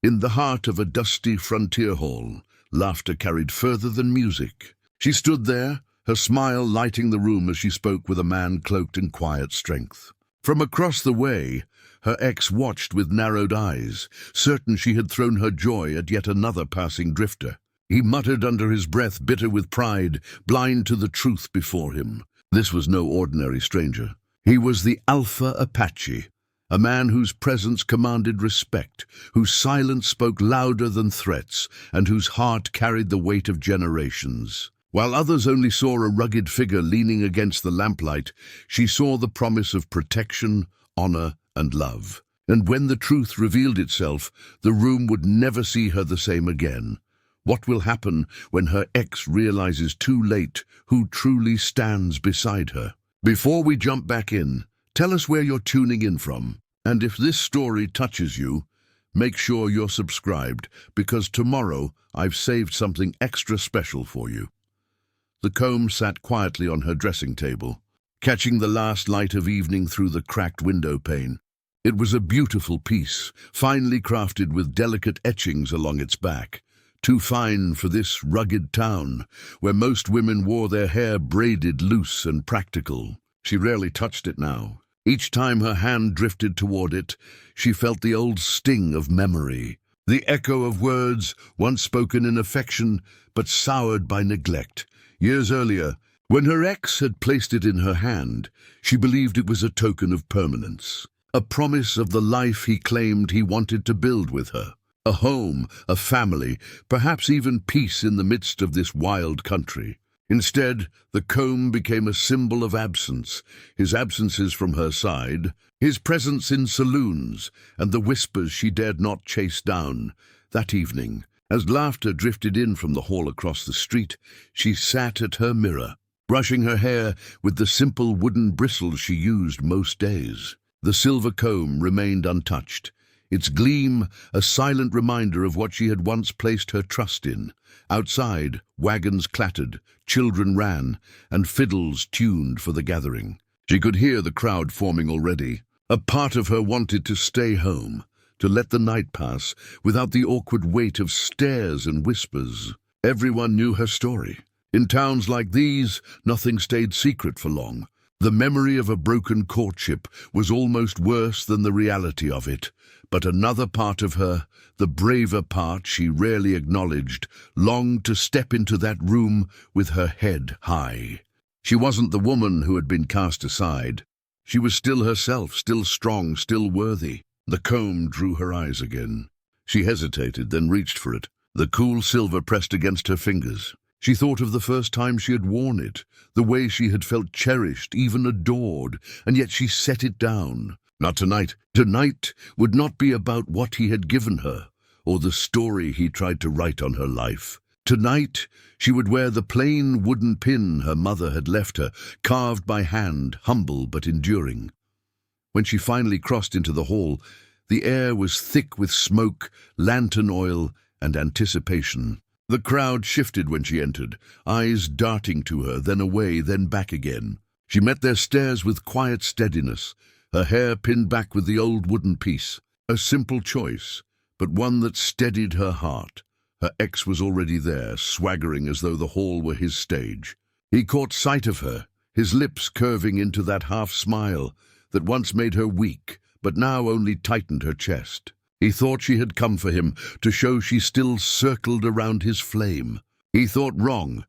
In the heart of a dusty frontier hall, laughter carried further than music. She stood there, her smile lighting the room as she spoke with a man cloaked in quiet strength. From across the way, her ex watched with narrowed eyes, certain she had thrown her joy at yet another passing drifter. He muttered under his breath, bitter with pride, blind to the truth before him. This was no ordinary stranger. He was the Alpha Apache, a man whose presence commanded respect, whose silence spoke louder than threats, and whose heart carried the weight of generations. While others only saw a rugged figure leaning against the lamplight, she saw the promise of protection, honor, and love. And when the truth revealed itself, the room would never see her the same again. What will happen when her ex realizes too late who truly stands beside her? Before we jump back in, tell us where you're tuning in from. And if this story touches you, make sure you're subscribed, because tomorrow I've saved something extra special for you. The comb sat quietly on her dressing table, catching the last light of evening through the cracked window pane. It was a beautiful piece, finely crafted with delicate etchings along its back. Too fine for this rugged town, where most women wore their hair braided loose and practical. She rarely touched it now. Each time her hand drifted toward it, she felt the old sting of memory, the echo of words once spoken in affection but soured by neglect. Years earlier, when her ex had placed it in her hand, she believed it was a token of permanence, a promise of the life he claimed he wanted to build with her. A home, a family, perhaps even peace in the midst of this wild country. Instead, the comb became a symbol of absence, his absences from her side, his presence in saloons, and the whispers she dared not chase down. That evening, as laughter drifted in from the hall across the street, she sat at her mirror, brushing her hair with the simple wooden bristles she used most days. The silver comb remained untouched, its gleam a silent reminder of what she had once placed her trust in. Outside, wagons clattered, children ran, and fiddles tuned for the gathering. She could hear the crowd forming already. A part of her wanted to stay home, to let the night pass without the awkward weight of stares and whispers. Everyone knew her story. In towns like these, nothing stayed secret for long. The memory of a broken courtship was almost worse than the reality of it. But another part of her, the braver part she rarely acknowledged, longed to step into that room with her head high. She wasn't the woman who had been cast aside. She was still herself, still strong, still worthy. The comb drew her eyes again. She hesitated, then reached for it. The cool silver pressed against her fingers. She thought of the first time she had worn it, the way she had felt cherished, even adored, and yet she set it down. Not tonight. Tonight would not be about what he had given her, or the story he tried to write on her life. Tonight, she would wear the plain wooden pin her mother had left her, carved by hand, humble but enduring. When she finally crossed into the hall, the air was thick with smoke, lantern oil, and anticipation. The crowd shifted when she entered, eyes darting to her, then away, then back again. She met their stares with quiet steadiness, her hair pinned back with the old wooden piece. A simple choice, but one that steadied her heart. Her ex was already there, swaggering as though the hall were his stage. He caught sight of her, his lips curving into that half-smile that once made her weak, but now only tightened her chest. He thought she had come for him, to show she still circled around his flame. He thought wrong,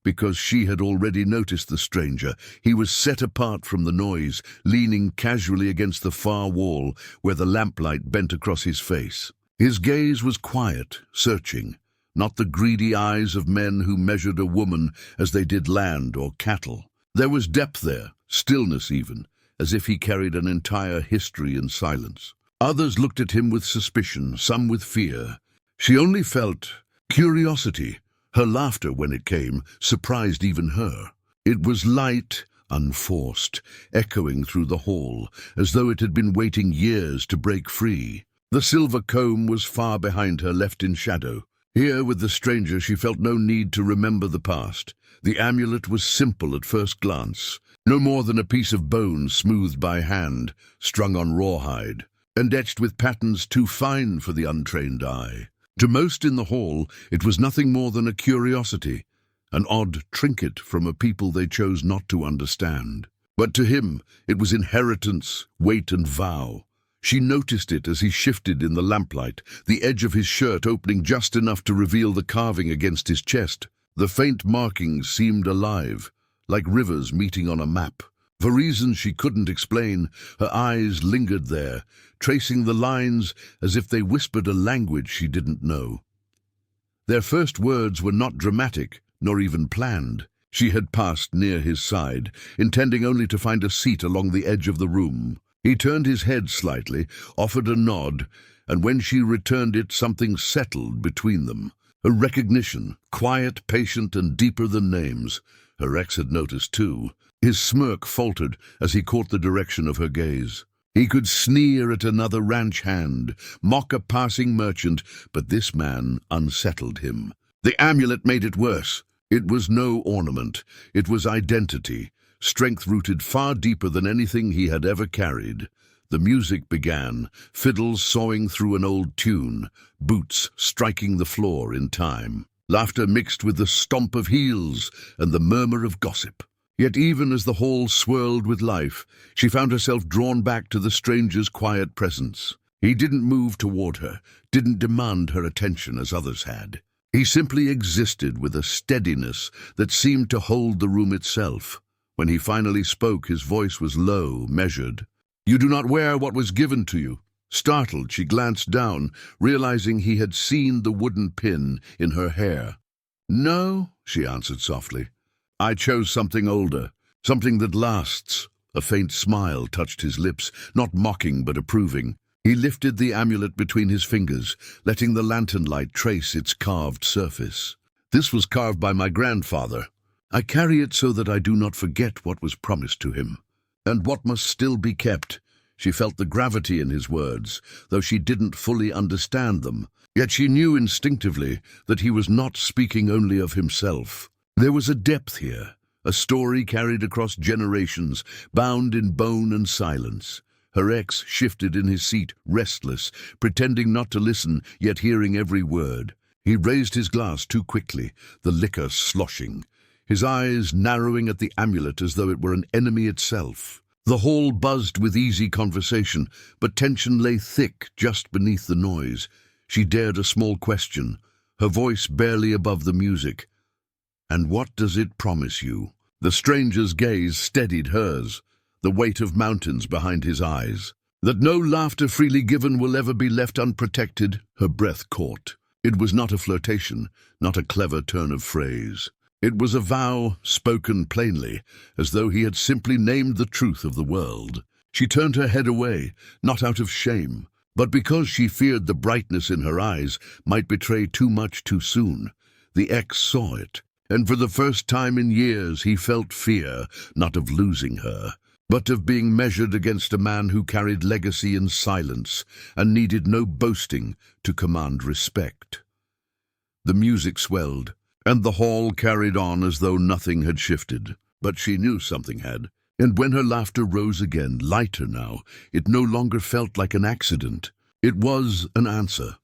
because she had already noticed the stranger. He was set apart from the noise, leaning casually against the far wall where the lamplight bent across his face. His gaze was quiet, searching, not the greedy eyes of men who measured a woman as they did land or cattle. There was depth there, stillness even, as if he carried an entire history in silence. Others looked at him with suspicion, some with fear. She only felt curiosity. Her laughter, when it came, surprised even her. It was light, unforced, echoing through the hall, as though it had been waiting years to break free. The silver comb was far behind her, left in shadow. Here, with the stranger, she felt no need to remember the past. The amulet was simple at first glance, no more than a piece of bone smoothed by hand, strung on rawhide. and etched with patterns too fine for the untrained eye. To most in the hall, it was nothing more than a curiosity, an odd trinket from a people they chose not to understand. But to him, it was inheritance, weight and vow. She noticed it as he shifted in the lamplight, the edge of his shirt opening just enough to reveal the carving against his chest. The faint markings seemed alive, like rivers meeting on a map. For reasons she couldn't explain, her eyes lingered there, tracing the lines as if they whispered a language she didn't know. Their first words were not dramatic, nor even planned. She had passed near his side, intending only to find a seat along the edge of the room. He turned his head slightly, offered a nod, and when she returned it, something settled between them. A recognition, quiet, patient, and deeper than names. Her ex had noticed too. His smirk faltered as he caught the direction of her gaze. He could sneer at another ranch hand, mock a passing merchant, but this man unsettled him. The amulet made it worse. It was no ornament. It was identity, strength rooted far deeper than anything he had ever carried. The music began, fiddles sawing through an old tune, boots striking the floor in time. Laughter mixed with the stomp of heels and the murmur of gossip. Yet even as the hall swirled with life, she found herself drawn back to the stranger's quiet presence. He didn't move toward her, didn't demand her attention as others had. He simply existed with a steadiness that seemed to hold the room itself. When he finally spoke, his voice was low, measured. "You do not wear what was given to you." Startled, she glanced down, realizing he had seen the wooden pin in her hair. "No," she answered softly. "I chose something older, something that lasts." A faint smile touched his lips, not mocking but approving. He lifted the amulet between his fingers, letting the lantern light trace its carved surface. "This was carved by my grandfather. I carry it so that I do not forget what was promised to him, and what must still be kept." She felt the gravity in his words, though she didn't fully understand them. Yet she knew instinctively that he was not speaking only of himself. There was a depth here, a story carried across generations, bound in bone and silence. Her ex shifted in his seat, restless, pretending not to listen, yet hearing every word. He raised his glass too quickly, the liquor sloshing, his eyes narrowing at the amulet as though it were an enemy itself. The hall buzzed with easy conversation, but tension lay thick just beneath the noise. She dared a small question, her voice barely above the music. "And what does it promise you?" The stranger's gaze steadied hers, the weight of mountains behind his eyes. "That no laughter freely given will ever be left unprotected." Her breath caught. It was not a flirtation, not a clever turn of phrase. It was a vow spoken plainly, as though he had simply named the truth of the world. She turned her head away, not out of shame, but because she feared the brightness in her eyes might betray too much too soon. The ex saw it, and for the first time in years he felt fear, not of losing her, but of being measured against a man who carried legacy in silence and needed no boasting to command respect. The music swelled, and the hall carried on as though nothing had shifted. But she knew something had, and when her laughter rose again, lighter now, it no longer felt like an accident. It was an answer.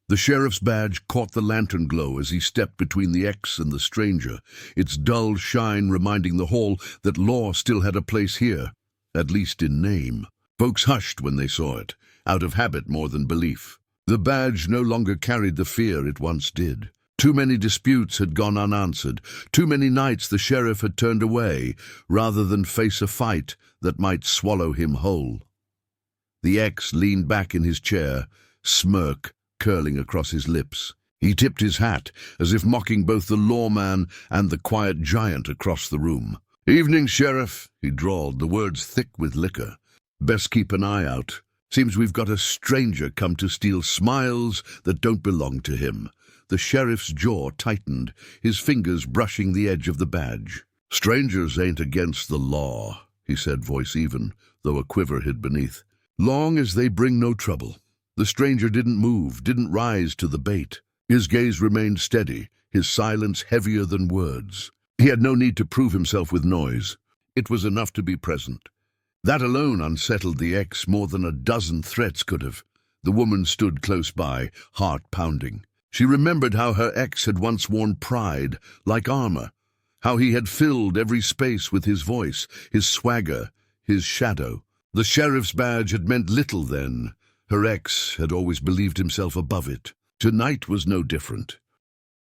The sheriff's badge caught the lantern glow as he stepped between the ex and the stranger, its dull shine reminding the hall that law still had a place here, at least in name. Folks hushed when they saw it, out of habit more than belief. The badge no longer carried the fear it once did. Too many disputes had gone unanswered. Too many nights the sheriff had turned away, rather than face a fight that might swallow him whole. The ex leaned back in his chair, smirk curling across his lips. He tipped his hat, as if mocking both the lawman and the quiet giant across the room. "Evening, Sheriff," he drawled, the words thick with liquor. "Best keep an eye out. Seems we've got a stranger come to steal smiles that don't belong to him." The sheriff's jaw tightened, his fingers brushing the edge of the badge. "Strangers ain't against the law," he said, voice even, though a quiver hid beneath. "Long as they bring no trouble." The stranger didn't move, didn't rise to the bait. His gaze remained steady, his silence heavier than words. He had no need to prove himself with noise. It was enough to be present. That alone unsettled the ex more than a dozen threats could have. The woman stood close by, heart pounding. She remembered how her ex had once worn pride like armor, how he had filled every space with his voice, his swagger, his shadow. The sheriff's badge had meant little then. Her ex had always believed himself above it. Tonight was no different.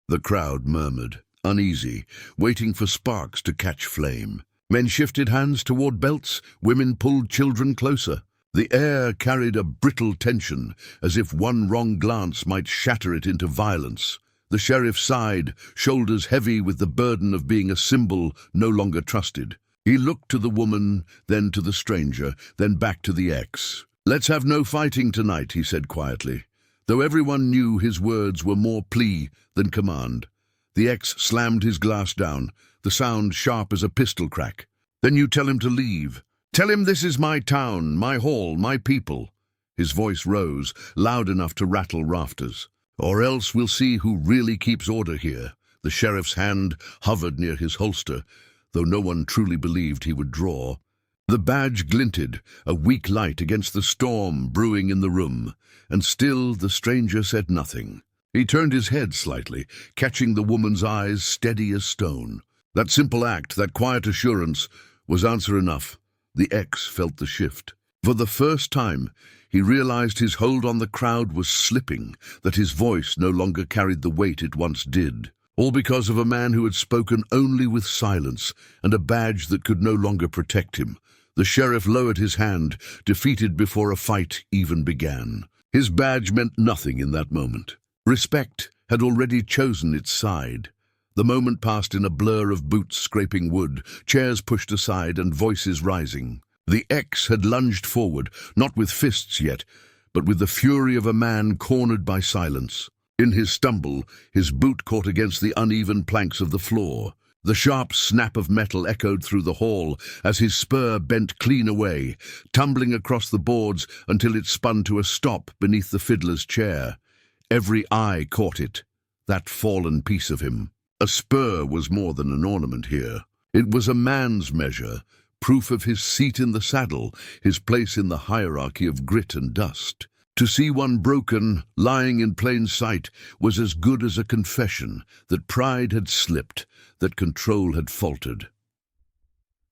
The crowd murmured, uneasy, waiting for sparks to catch flame. Men shifted hands toward belts, women pulled children closer. The air carried a brittle tension, as if one wrong glance might shatter it into violence. The sheriff sighed, shoulders heavy with the burden of being a symbol no longer trusted. He looked to the woman, then to the stranger, then back to the ex. "Let's have no fighting tonight," he said quietly, though everyone knew his words were more plea than command. The ex slammed his glass down, the sound sharp as a pistol crack. "Then you tell him to leave. Tell him this is my town, my hall, my people." His voice rose, loud enough to rattle rafters. "Or else we'll see who really keeps order here." The sheriff's hand hovered near his holster, though no one truly believed he would draw. The badge glinted, a weak light against the storm brewing in the room, and still the stranger said nothing. He turned his head slightly, catching the woman's eyes steady as stone. That simple act, that quiet assurance, was answer enough. The ex felt the shift. For the first time, he realized his hold on the crowd was slipping, that his voice no longer carried the weight it once did. All because of a man who had spoken only with silence, and a badge that could no longer protect him. The sheriff lowered his hand, defeated before a fight even began. His badge meant nothing in that moment. Respect had already chosen its side. The moment passed in a blur of boots scraping wood, chairs pushed aside and voices rising. The ex had lunged forward, not with fists yet, but with the fury of a man cornered by silence. In his stumble, his boot caught against the uneven planks of the floor. The sharp snap of metal echoed through the hall as his spur bent clean away, tumbling across the boards until it spun to a stop beneath the fiddler's chair. Every eye caught it, that fallen piece of him. A spur was more than an ornament here. It was a man's measure, proof of his seat in the saddle, his place in the hierarchy of grit and dust. To see one broken, lying in plain sight, was as good as a confession that pride had slipped, that control had faltered.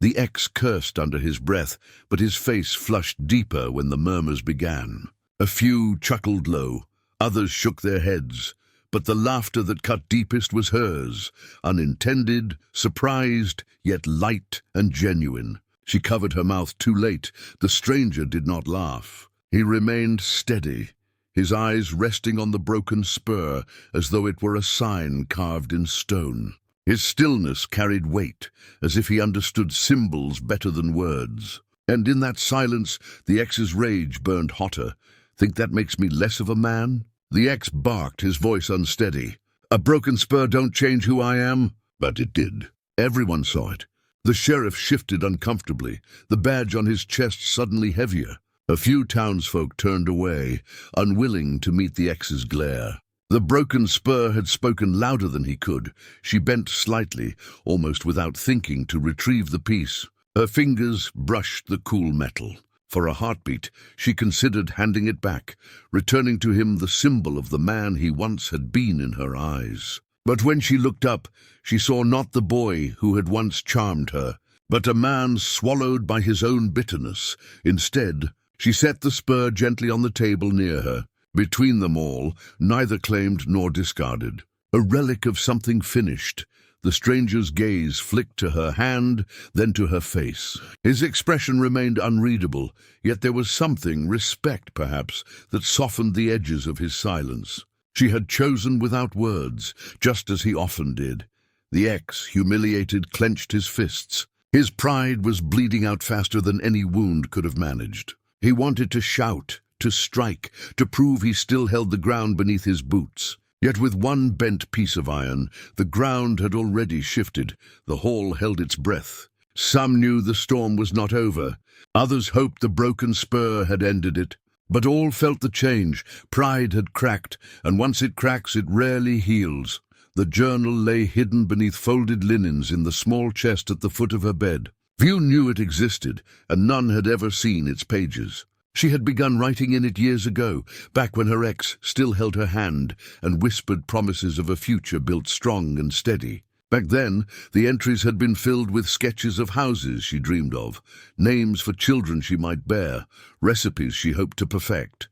The ex cursed under his breath, but his face flushed deeper when the murmurs began. A few chuckled low, others shook their heads, but the laughter that cut deepest was hers, unintended, surprised, yet light and genuine. She covered her mouth too late. The stranger did not laugh. He remained steady, his eyes resting on the broken spur as though it were a sign carved in stone. His stillness carried weight, as if he understood symbols better than words. And in that silence, the ex's rage burned hotter. "Think that makes me less of a man?" The ex barked, his voice unsteady. "A broken spur don't change who I am." But it did. Everyone saw it. The sheriff shifted uncomfortably, the badge on his chest suddenly heavier. A few townsfolk turned away, unwilling to meet the ex's glare. The broken spur had spoken louder than he could. She bent slightly, almost without thinking, to retrieve the piece. Her fingers brushed the cool metal. For a heartbeat, she considered handing it back, returning to him the symbol of the man he once had been in her eyes. But when she looked up, she saw not the boy who had once charmed her, but a man swallowed by his own bitterness. Instead, she set the spur gently on the table near her. Between them all, neither claimed nor discarded. A relic of something finished. The stranger's gaze flicked to her hand, then to her face. His expression remained unreadable, yet there was something, respect perhaps, that softened the edges of his silence. She had chosen without words, just as he often did. The ex, humiliated, clenched his fists. His pride was bleeding out faster than any wound could have managed. He wanted to shout, to strike, to prove he still held the ground beneath his boots. Yet with one bent piece of iron, the ground had already shifted. The hall held its breath. Some knew the storm was not over. Others hoped the broken spur had ended it. But all felt the change. Pride had cracked, and once it cracks, it rarely heals. The journal lay hidden beneath folded linens in the small chest at the foot of her bed. Few knew it existed, and none had ever seen its pages. She had begun writing in it years ago, back when her ex still held her hand and whispered promises of a future built strong and steady. Back then, the entries had been filled with sketches of houses she dreamed of, names for children she might bear, recipes she hoped to perfect.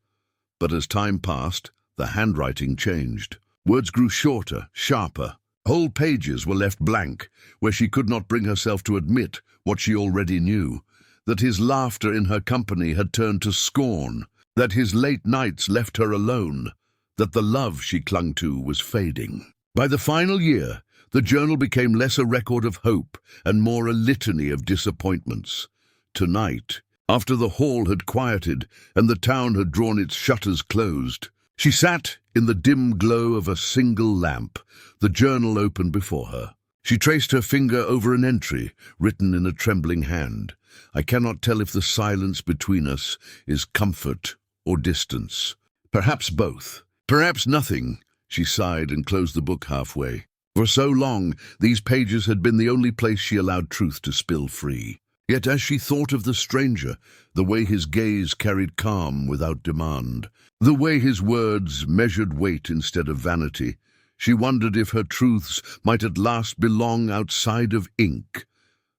But as time passed, the handwriting changed. Words grew shorter, sharper. Whole pages were left blank, where she could not bring herself to admit what she already knew, that his laughter in her company had turned to scorn, that his late nights left her alone, that the love she clung to was fading. By the final year, the journal became less a record of hope and more a litany of disappointments. Tonight, after the hall had quieted and the town had drawn its shutters closed, she sat in the dim glow of a single lamp, the journal open before her. She traced her finger over an entry, written in a trembling hand. I cannot tell if the silence between us is comfort or distance. Perhaps both. Perhaps nothing. She sighed and closed the book halfway. For so long, these pages had been the only place she allowed truth to spill free. Yet as she thought of the stranger, the way his gaze carried calm without demand, the way his words measured weight instead of vanity, she wondered if her truths might at last belong outside of ink.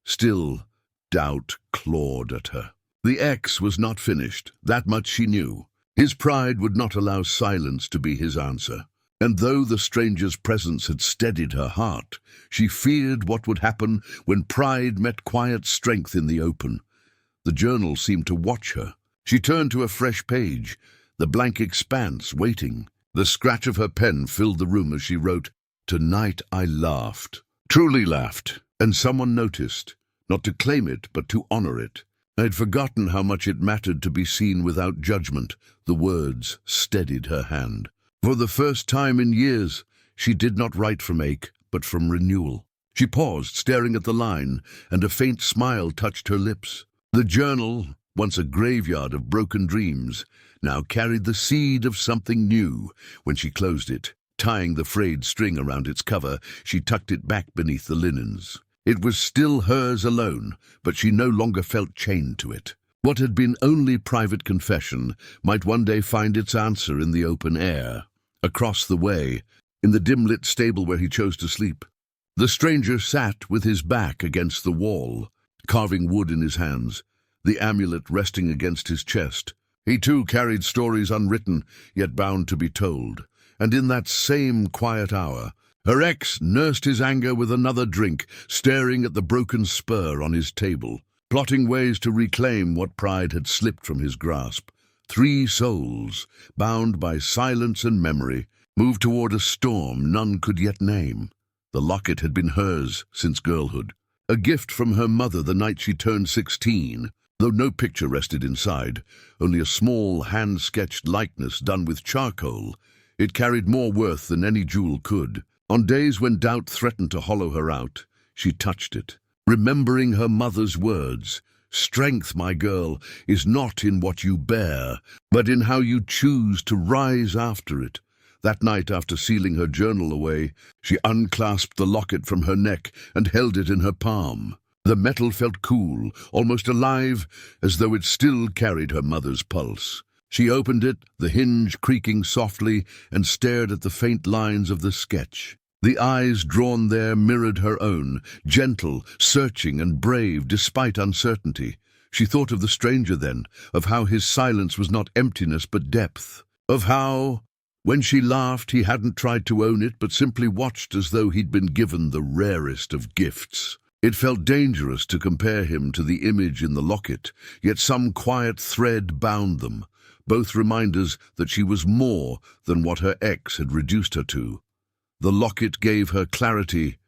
Still, doubt clawed at her. The ex was not finished, that much she knew. His pride would not allow silence to be his answer. And though the stranger's presence had steadied her heart, she feared what would happen when pride met quiet strength in the open. The journal seemed to watch her. She turned to a fresh page, the blank expanse waiting. The scratch of her pen filled the room as she wrote, "Tonight I laughed." Truly laughed, and someone noticed, not to claim it, but to honor it. I had forgotten how much it mattered to be seen without judgment. The words steadied her hand. For the first time in years, she did not write from ache, but from renewal. She paused, staring at the line, and a faint smile touched her lips. The journal, once a graveyard of broken dreams, now carried the seed of something new. When she closed it, tying the frayed string around its cover, she tucked it back beneath the linens. It was still hers alone, but she no longer felt chained to it. What had been only private confession might one day find its answer in the open air. Across the way, in the dim-lit stable where he chose to sleep, the stranger sat with his back against the wall, carving wood in his hands, the amulet resting against his chest. He too carried stories unwritten, yet bound to be told. And in that same quiet hour, her ex nursed his anger with another drink, staring at the broken spur on his table, plotting ways to reclaim what pride had slipped from his grasp. 3 souls, bound by silence and memory, moved toward a storm none could yet name. The locket had been hers since girlhood, a gift from her mother the night she turned 16, though no picture rested inside, only a small hand-sketched likeness done with charcoal. It carried more worth than any jewel could. On days when doubt threatened to hollow her out, she touched it, remembering her mother's words. Strength, my girl, is not in what you bear, but in how you choose to rise after it. That night, after sealing her journal away, she unclasped the locket from her neck and held it in her palm. The metal felt cool, almost alive, as though it still carried her mother's pulse. She opened it, the hinge creaking softly, and stared at the faint lines of the sketch. The eyes drawn there mirrored her own, gentle, searching and brave despite uncertainty. She thought of the stranger then, of how his silence was not emptiness but depth, of how, when she laughed, he hadn't tried to own it but simply watched as though he'd been given the rarest of gifts. It felt dangerous to compare him to the image in the locket, yet some quiet thread bound them, both reminders that she was more than what her ex had reduced her to. The locket gave her clarity,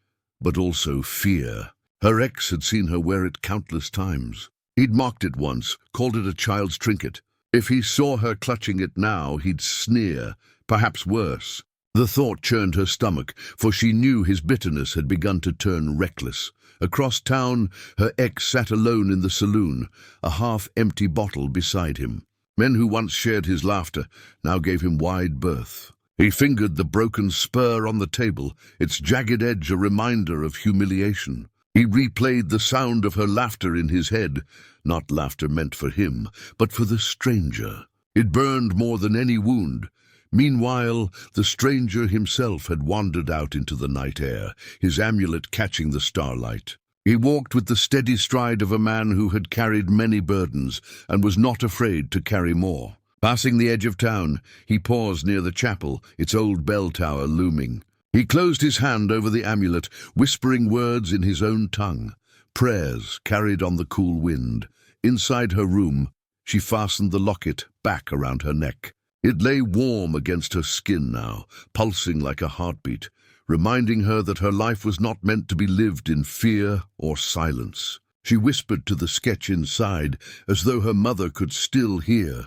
but also fear. Her ex had seen her wear it countless times. He'd mocked it once, called it a child's trinket. If he saw her clutching it now, he'd sneer, perhaps worse. The thought churned her stomach, for she knew his bitterness had begun to turn reckless. Across town, her ex sat alone in the saloon, a half-empty bottle beside him. Men who once shared his laughter now gave him wide berth. He fingered the broken spur on the table, its jagged edge a reminder of humiliation. He replayed the sound of her laughter in his head, not laughter meant for him, but for the stranger. It burned more than any wound. Meanwhile, the stranger himself had wandered out into the night air, his amulet catching the starlight. He walked with the steady stride of a man who had carried many burdens and was not afraid to carry more. Passing the edge of town, he paused near the chapel, its old bell tower looming. He closed his hand over the amulet, whispering words in his own tongue, prayers carried on the cool wind. Inside her room, she fastened the locket back around her neck. It lay warm against her skin now, pulsing like a heartbeat, reminding her that her life was not meant to be lived in fear or silence. She whispered to the sketch inside, as though her mother could still hear.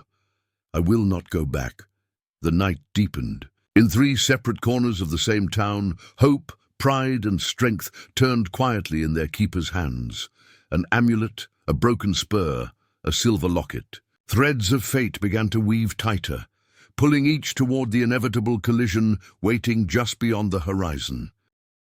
"I will not go back." The night deepened. In 3 separate corners of the same town, hope, pride, and strength turned quietly in their keeper's hands. An amulet, a broken spur, a silver locket. Threads of fate began to weave tighter, pulling each toward the inevitable collision waiting just beyond the horizon.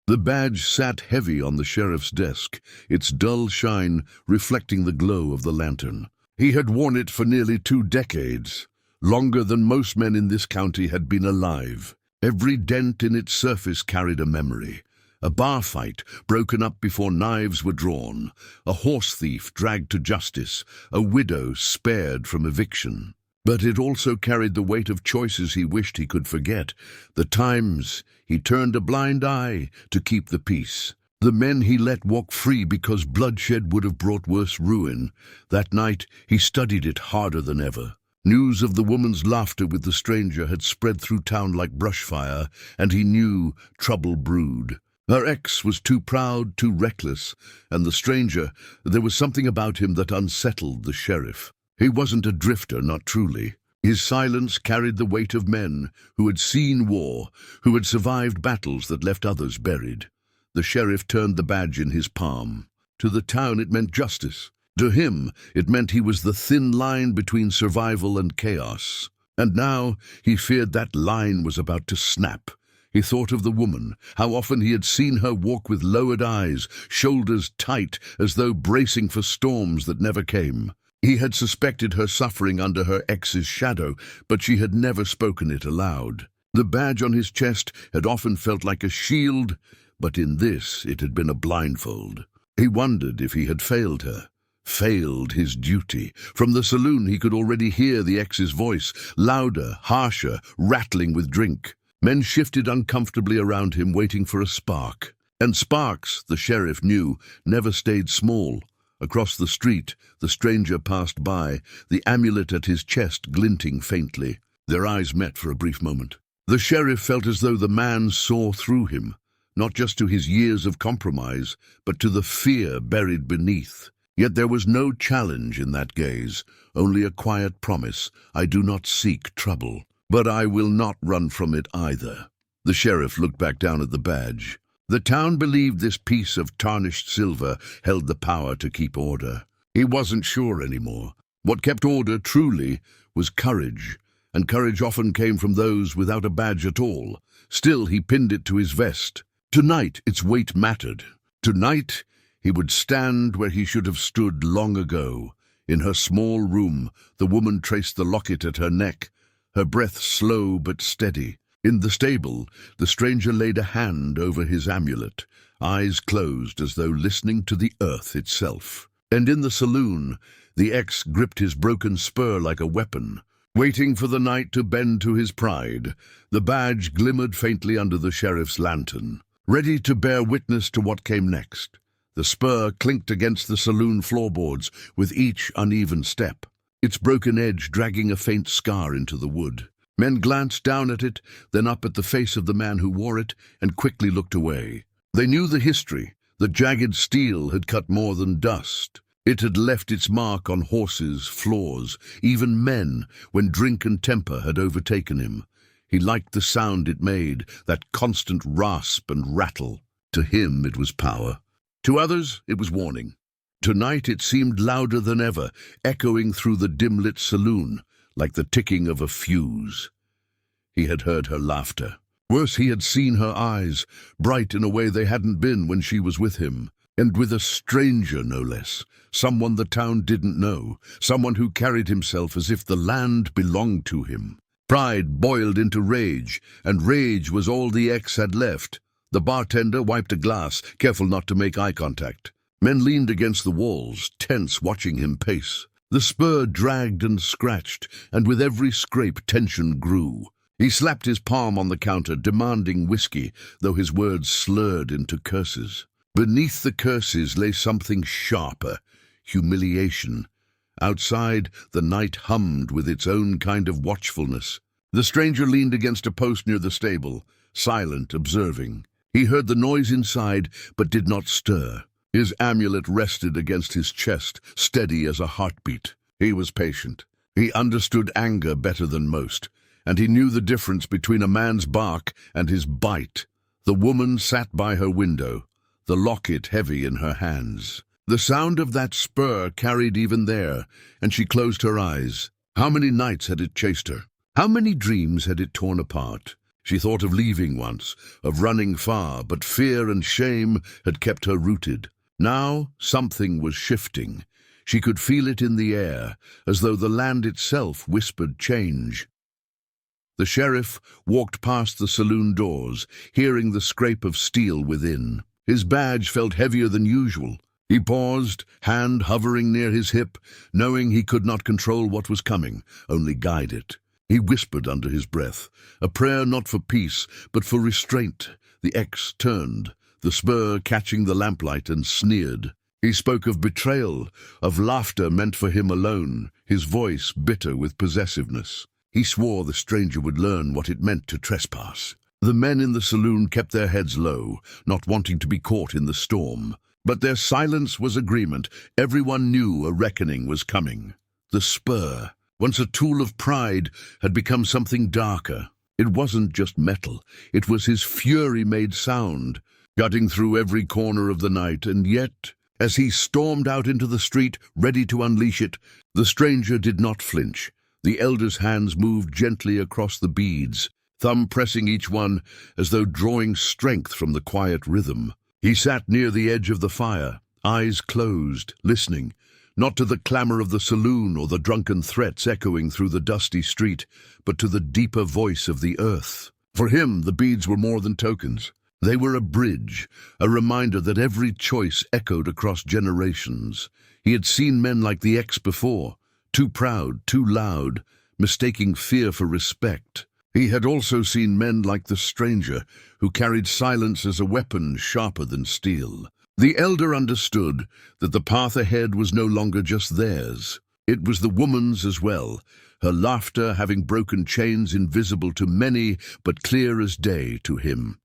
The badge sat heavy on the sheriff's desk, its dull shine reflecting the glow of the lantern. He had worn it for nearly 2 decades, longer than most men in this county had been alive. Every dent in its surface carried a memory. A bar fight broken up before knives were drawn, a horse thief dragged to justice, a widow spared from eviction. But it also carried the weight of choices he wished he could forget, the times he turned a blind eye to keep the peace, the men he let walk free because bloodshed would have brought worse ruin. That night he studied it harder than ever. News of the woman's laughter with the stranger had spread through town like brushfire, and he knew trouble brewed. Her ex was too proud, too reckless, and the stranger, there was something about him that unsettled the sheriff. He wasn't a drifter, not truly. His silence carried the weight of men who had seen war, who had survived battles that left others buried. The sheriff turned the badge in his palm. To the town it meant justice. To him it meant he was the thin line between survival and chaos. And now he feared that line was about to snap. He thought of the woman, how often he had seen her walk with lowered eyes, shoulders tight as though bracing for storms that never came. He had suspected her suffering under her ex's shadow, but she had never spoken it aloud. The badge on his chest had often felt like a shield, but in this it had been a blindfold. He wondered if he had failed her, failed his duty. From the saloon he could already hear the ex's voice, louder, harsher, rattling with drink. Men shifted uncomfortably around him, waiting for a spark. And sparks, the sheriff knew, never stayed small. Across the street, the stranger passed by, the amulet at his chest glinting faintly. Their eyes met for a brief moment. The sheriff felt as though the man saw through him, not just to his years of compromise, but to the fear buried beneath. Yet there was no challenge in that gaze, only a quiet promise: "I do not seek trouble, but I will not run from it either." The sheriff looked back down at the badge. The town believed this piece of tarnished silver held the power to keep order. He wasn't sure anymore. What kept order truly was courage, and courage often came from those without a badge at all. Still, he pinned it to his vest. Tonight, its weight mattered. Tonight, he would stand where he should have stood long ago. In her small room, the woman traced the locket at her neck, her breath slow but steady. In the stable, the stranger laid a hand over his amulet, eyes closed as though listening to the earth itself. And in the saloon, the ex gripped his broken spur like a weapon, waiting for the night to bend to his pride. The badge glimmered faintly under the sheriff's lantern, ready to bear witness to what came next. The spur clinked against the saloon floorboards with each uneven step, its broken edge dragging a faint scar into the wood. Men glanced down at it, then up at the face of the man who wore it, and quickly looked away. They knew the history. The jagged steel had cut more than dust. It had left its mark on horses, floors, even men, when drink and temper had overtaken him. He liked the sound it made, that constant rasp and rattle. To him it was power. To others it was warning. Tonight it seemed louder than ever, echoing through the dim-lit saloon, like the ticking of a fuse. He had heard her laughter. Worse, he had seen her eyes, bright in a way they hadn't been when she was with him. And with a stranger, no less. Someone the town didn't know. Someone who carried himself as if the land belonged to him. Pride boiled into rage, and rage was all the ex had left. The bartender wiped a glass, careful not to make eye contact. Men leaned against the walls, tense, watching him pace. The spur dragged and scratched, and with every scrape tension grew. He slapped his palm on the counter, demanding whiskey, though his words slurred into curses. Beneath the curses lay something sharper, humiliation. Outside, the night hummed with its own kind of watchfulness. The stranger leaned against a post near the stable, silent, observing. He heard the noise inside, but did not stir. His amulet rested against his chest, steady as a heartbeat. He was patient. He understood anger better than most, and he knew the difference between a man's bark and his bite. The woman sat by her window, the locket heavy in her hands. The sound of that spur carried even there, and she closed her eyes. How many nights had it chased her? How many dreams had it torn apart? She thought of leaving once, of running far, but fear and shame had kept her rooted. Now something was shifting. She could feel it in the air, as though the land itself whispered change. The sheriff walked past the saloon doors, hearing the scrape of steel within. His badge felt heavier than usual. He paused, hand hovering near his hip, knowing he could not control what was coming, only guide it. He whispered under his breath, a prayer not for peace, but for restraint. The ex turned, the spur catching the lamplight, and sneered. He spoke of betrayal, of laughter meant for him alone, his voice bitter with possessiveness. He swore the stranger would learn what it meant to trespass. The men in the saloon kept their heads low, not wanting to be caught in the storm. But their silence was agreement. Everyone knew a reckoning was coming. The spur, once a tool of pride, had become something darker. It wasn't just metal. It was his fury-made sound, cutting through every corner of the night. And yet, as he stormed out into the street, ready to unleash it, the stranger did not flinch. The elder's hands moved gently across the beads, thumb pressing each one as though drawing strength from the quiet rhythm. He sat near the edge of the fire, eyes closed, listening, not to the clamor of the saloon or the drunken threats echoing through the dusty street, but to the deeper voice of the earth. For him, the beads were more than tokens. They were a bridge, a reminder that every choice echoed across generations. He had seen men like the ex before, too proud, too loud, mistaking fear for respect. He had also seen men like the stranger, who carried silence as a weapon sharper than steel. The elder understood that the path ahead was no longer just theirs. It was the woman's as well, her laughter having broken chains invisible to many but clear as day to him.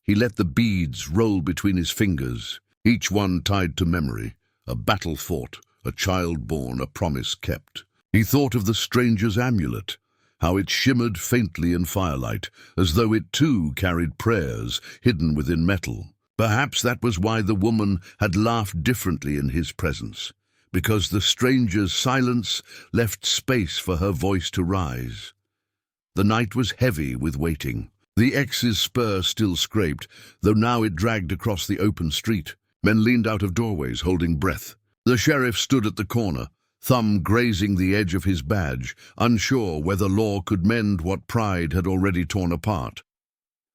He let the beads roll between his fingers, each one tied to memory, a battle fought, a child born, a promise kept. He thought of the stranger's amulet, how it shimmered faintly in firelight, as though it too carried prayers hidden within metal. Perhaps that was why the woman had laughed differently in his presence, because the stranger's silence left space for her voice to rise. The night was heavy with waiting. The ex's spur still scraped, though now it dragged across the open street. Men leaned out of doorways, holding breath. The sheriff stood at the corner, thumb grazing the edge of his badge, unsure whether law could mend what pride had already torn apart.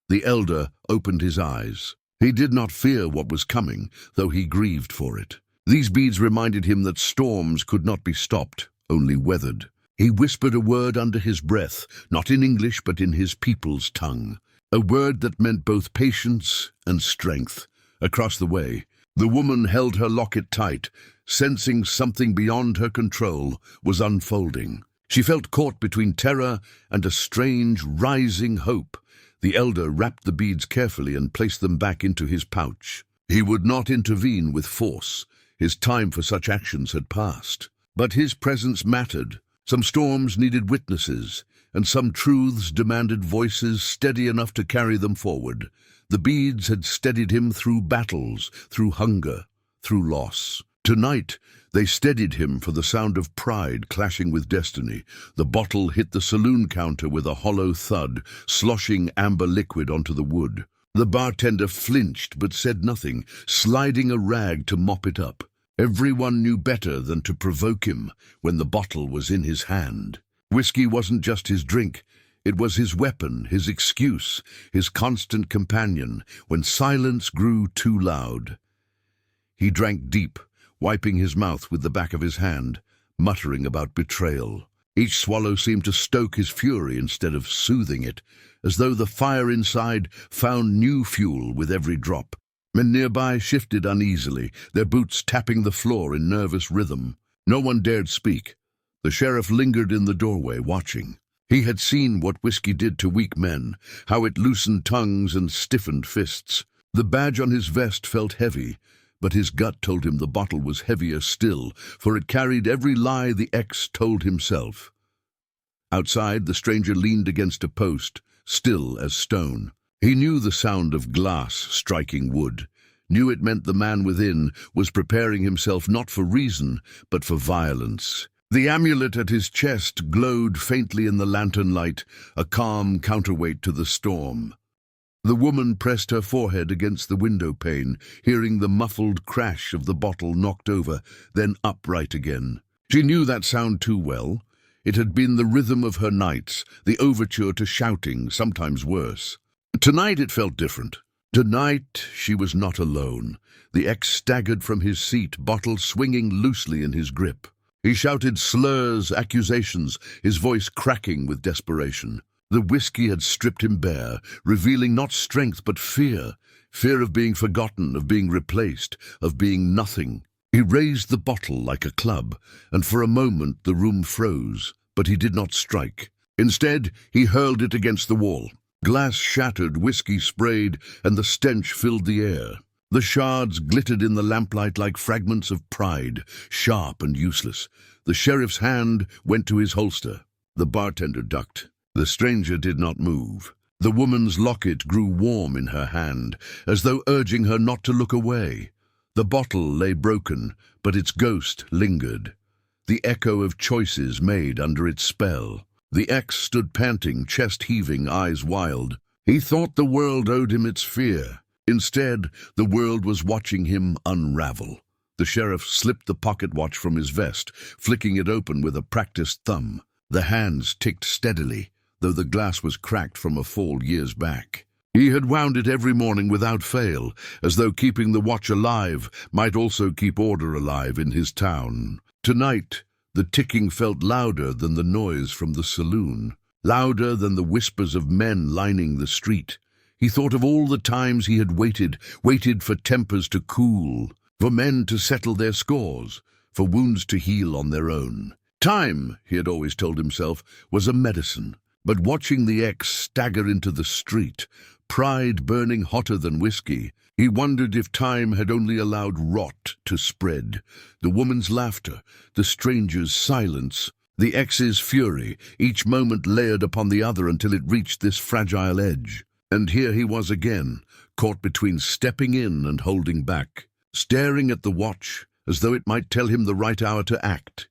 The elder opened his eyes. He did not fear what was coming, though he grieved for it. These beads reminded him that storms could not be stopped, only weathered. He whispered a word under his breath, not in English but in his people's tongue, a word that meant both patience and strength. Across the way, the woman held her locket tight, sensing something beyond her control was unfolding. She felt caught between terror and a strange, rising hope. The elder wrapped the beads carefully and placed them back into his pouch. He would not intervene with force. His time for such actions had passed. But his presence mattered. Some storms needed witnesses, and some truths demanded voices steady enough to carry them forward. The beads had steadied him through battles, through hunger, through loss. Tonight, they steadied him for the sound of pride clashing with destiny. The bottle hit the saloon counter with a hollow thud, sloshing amber liquid onto the wood. The bartender flinched but said nothing, sliding a rag to mop it up. Everyone knew better than to provoke him when the bottle was in his hand. Whiskey wasn't just his drink. It was his weapon, his excuse, his constant companion when silence grew too loud. He drank deep, wiping his mouth with the back of his hand, muttering about betrayal. Each swallow seemed to stoke his fury instead of soothing it, as though the fire inside found new fuel with every drop. Men nearby shifted uneasily, their boots tapping the floor in nervous rhythm. No one dared speak. The sheriff lingered in the doorway, watching. He had seen what whiskey did to weak men, how it loosened tongues and stiffened fists. The badge on his vest felt heavy, but his gut told him the bottle was heavier still, for it carried every lie the ex told himself. Outside, the stranger leaned against a post, still as stone. He knew the sound of glass striking wood, knew it meant the man within was preparing himself not for reason, but for violence. The amulet at his chest glowed faintly in the lantern light, a calm counterweight to the storm. The woman pressed her forehead against the window pane, hearing the muffled crash of the bottle knocked over, then upright again. She knew that sound too well. It had been the rhythm of her nights, the overture to shouting, sometimes worse. Tonight it felt different. Tonight she was not alone. The ex staggered from his seat, bottle swinging loosely in his grip. He shouted slurs, accusations, his voice cracking with desperation. The whiskey had stripped him bare, revealing not strength but fear. Fear of being forgotten, of being replaced, of being nothing. He raised the bottle like a club, and for a moment the room froze, but he did not strike. Instead, he hurled it against the wall. Glass shattered, whiskey sprayed, and the stench filled the air. The shards glittered in the lamplight like fragments of pride, sharp and useless. The sheriff's hand went to his holster. The bartender ducked. The stranger did not move. The woman's locket grew warm in her hand, as though urging her not to look away. The bottle lay broken, but its ghost lingered. The echo of choices made under its spell. The ex stood panting, chest heaving, eyes wild. He thought the world owed him its fear. Instead, the world was watching him unravel. The sheriff slipped the pocket watch from his vest, flicking it open with a practiced thumb. The hands ticked steadily, though the glass was cracked from a fall years back. He had wound it every morning without fail, as though keeping the watch alive might also keep order alive in his town. Tonight, the ticking felt louder than the noise from the saloon, louder than the whispers of men lining the street. He thought of all the times he had waited for tempers to cool, for men to settle their scores, for wounds to heal on their own. Time, he had always told himself, was a medicine. But watching the ex stagger into the street, pride burning hotter than whiskey, he wondered if time had only allowed rot to spread. The woman's laughter, the stranger's silence, the ex's fury, each moment layered upon the other until it reached this fragile edge. And here he was again, caught between stepping in and holding back, staring at the watch as though it might tell him the right hour to act.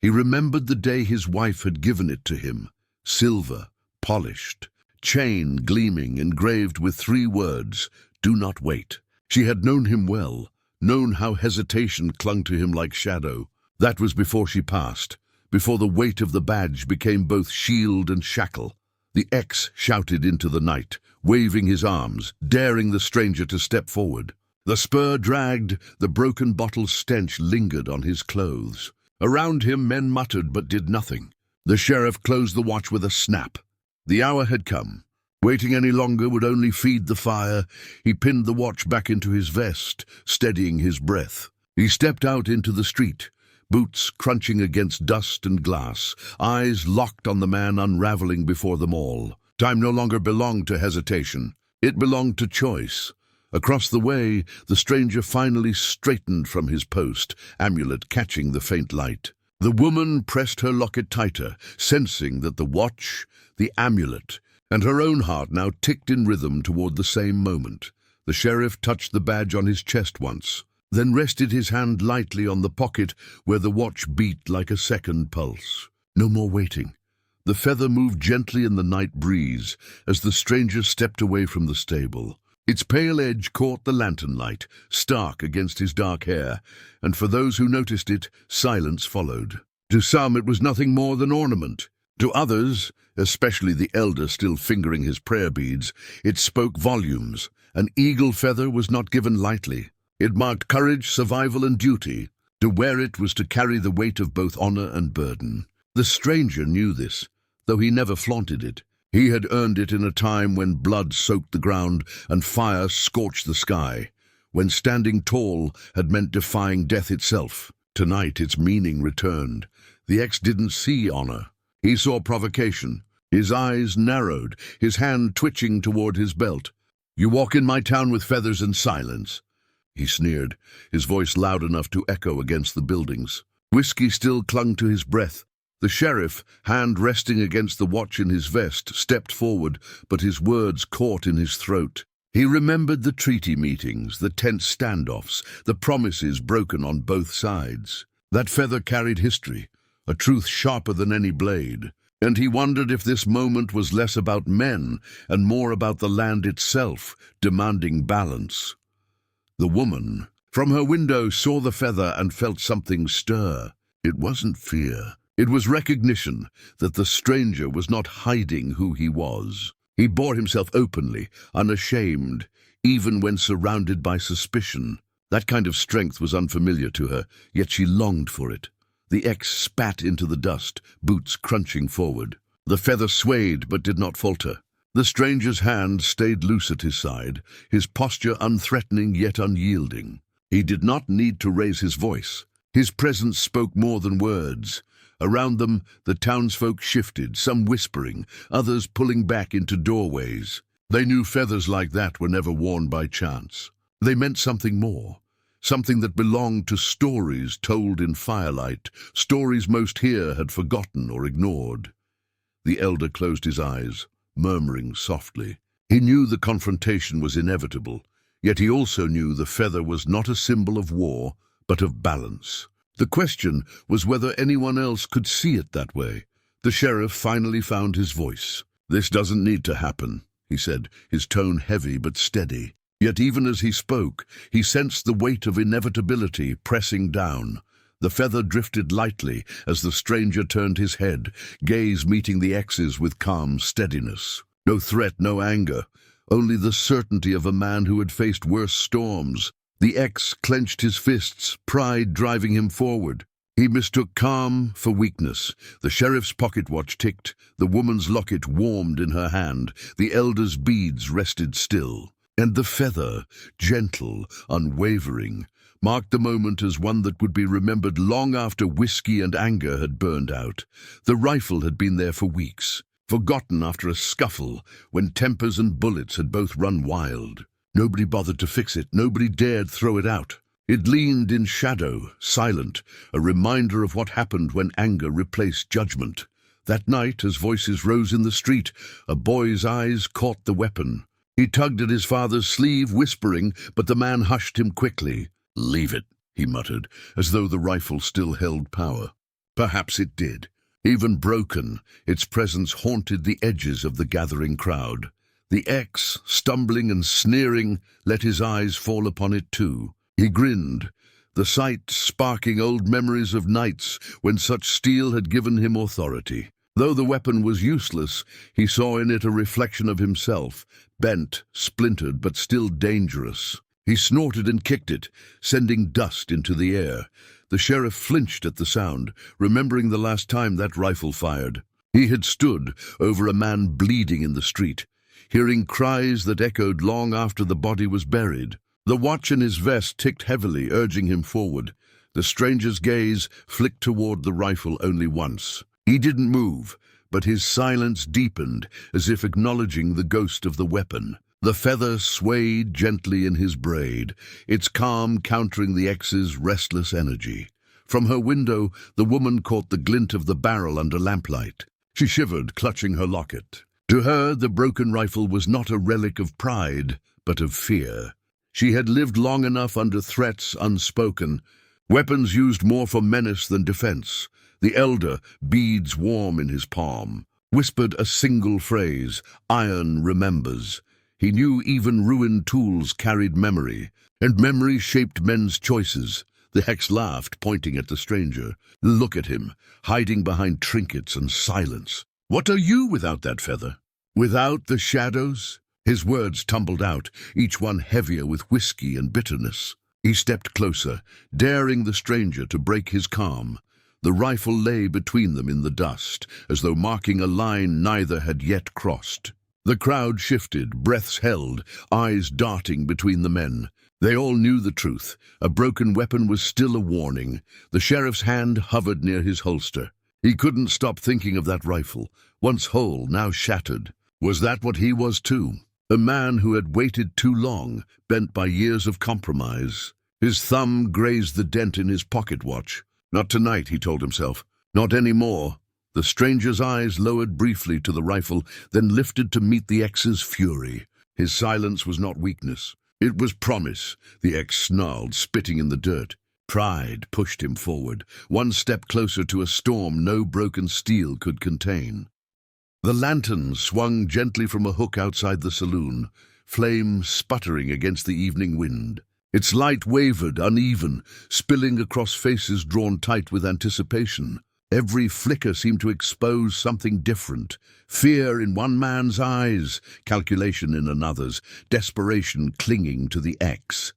He remembered the day his wife had given it to him, silver, polished, chain gleaming, engraved with 3 words, "Do not wait." She had known him well, known how hesitation clung to him like shadow. That was before she passed, before the weight of the badge became both shield and shackle. The ex shouted into the night, waving his arms, daring the stranger to step forward. The spur dragged, the broken bottle's stench lingered on his clothes. Around him men muttered but did nothing. The sheriff closed the watch with a snap. The hour had come. Waiting any longer would only feed the fire. He pinned the watch back into his vest, steadying his breath. He stepped out into the street, boots crunching against dust and glass, eyes locked on the man unraveling before them all. Time no longer belonged to hesitation. It belonged to choice. Across the way, the stranger finally straightened from his post, amulet catching the faint light. The woman pressed her locket tighter, sensing that the watch, the amulet, and her own heart now ticked in rhythm toward the same moment. The sheriff touched the badge on his chest once, then rested his hand lightly on the pocket where the watch beat like a second pulse. No more waiting. The feather moved gently in the night breeze as the stranger stepped away from the stable. Its pale edge caught the lantern light, stark against his dark hair, and for those who noticed it, silence followed. To some it was nothing more than ornament. To others, especially the elder still fingering his prayer beads, it spoke volumes. An eagle feather was not given lightly. It marked courage, survival, and duty. To wear it was to carry the weight of both honor and burden. The stranger knew this, though he never flaunted it. He had earned it in a time when blood soaked the ground and fire scorched the sky, when standing tall had meant defying death itself. Tonight its meaning returned. The ex didn't see honor. He saw provocation. His eyes narrowed, his hand twitching toward his belt. "You walk in my town with feathers and silence," he sneered, his voice loud enough to echo against the buildings. Whiskey still clung to his breath. The sheriff, hand resting against the watch in his vest, stepped forward, but his words caught in his throat. He remembered the treaty meetings, the tense standoffs, the promises broken on both sides. That feather carried history, a truth sharper than any blade, and he wondered if this moment was less about men and more about the land itself, demanding balance. The woman, from her window, saw the feather and felt something stir. It wasn't fear. It was recognition that the stranger was not hiding who he was. He bore himself openly, unashamed, even when surrounded by suspicion. That kind of strength was unfamiliar to her, yet she longed for it. The ex spat into the dust, boots crunching forward. The feather swayed but did not falter. The stranger's hand stayed loose at his side, his posture unthreatening yet unyielding. He did not need to raise his voice. His presence spoke more than words. Around them, the townsfolk shifted, some whispering, others pulling back into doorways. They knew feathers like that were never worn by chance. They meant something more, something that belonged to stories told in firelight, stories most here had forgotten or ignored. The elder closed his eyes, murmuring softly. He knew the confrontation was inevitable, yet he also knew the feather was not a symbol of war, but of balance. The question was whether anyone else could see it that way. The sheriff finally found his voice. "This doesn't need to happen," he said, his tone heavy but steady. Yet even as he spoke, he sensed the weight of inevitability pressing down. The feather drifted lightly as the stranger turned his head, gaze meeting the ex's with calm steadiness. No threat, no anger, only the certainty of a man who had faced worse storms. The ex clenched his fists, pride driving him forward. He mistook calm for weakness. The sheriff's pocket watch ticked, the woman's locket warmed in her hand, the elder's beads rested still. And the feather, gentle, unwavering, marked the moment as one that would be remembered long after whiskey and anger had burned out. The rifle had been there for weeks, forgotten after a scuffle when tempers and bullets had both run wild. Nobody bothered to fix it, nobody dared throw it out. It leaned in shadow, silent, a reminder of what happened when anger replaced judgment. That night, as voices rose in the street, a boy's eyes caught the weapon. He tugged at his father's sleeve, whispering, but the man hushed him quickly. "Leave it," he muttered, as though the rifle still held power. Perhaps it did. Even broken, its presence haunted the edges of the gathering crowd. The ex, stumbling and sneering, let his eyes fall upon it too. He grinned, the sight sparking old memories of nights when such steel had given him authority. Though the weapon was useless, he saw in it a reflection of himself, bent, splintered, but still dangerous. He snorted and kicked it, sending dust into the air. The sheriff flinched at the sound, remembering the last time that rifle fired. He had stood over a man bleeding in the street, hearing cries that echoed long after the body was buried. The watch in his vest ticked heavily, urging him forward. The stranger's gaze flicked toward the rifle only once. He didn't move, but his silence deepened, as if acknowledging the ghost of the weapon. The feather swayed gently in his braid, its calm countering the ex's restless energy. From her window, the woman caught the glint of the barrel under lamplight. She shivered, clutching her locket. To her, the broken rifle was not a relic of pride, but of fear. She had lived long enough under threats unspoken, weapons used more for menace than defense. The elder, beads warm in his palm, whispered a single phrase, "Iron remembers." He knew even ruined tools carried memory, and memory shaped men's choices. The hex laughed, pointing at the stranger. Look at him, hiding behind trinkets and silence. What are you without that feather? Without the shadows? His words tumbled out, each one heavier with whiskey and bitterness. He stepped closer, daring the stranger to break his calm. The rifle lay between them in the dust, as though marking a line neither had yet crossed. The crowd shifted, breaths held, eyes darting between the men. They all knew the truth. A broken weapon was still a warning. The sheriff's hand hovered near his holster. He couldn't stop thinking of that rifle, once whole, now shattered. Was that what he was too? A man who had waited too long, bent by years of compromise. His thumb grazed the dent in his pocket watch. Not tonight, he told himself. Not anymore. The stranger's eyes lowered briefly to the rifle, then lifted to meet the X's fury. His silence was not weakness. It was promise. The X snarled, spitting in the dirt. Pride pushed him forward, one step closer to a storm no broken steel could contain. The lantern swung gently from a hook outside the saloon, flame sputtering against the evening wind. Its light wavered, uneven, spilling across faces drawn tight with anticipation. Every flicker seemed to expose something different. Fear in one man's eyes, calculation in another's, desperation clinging to the X.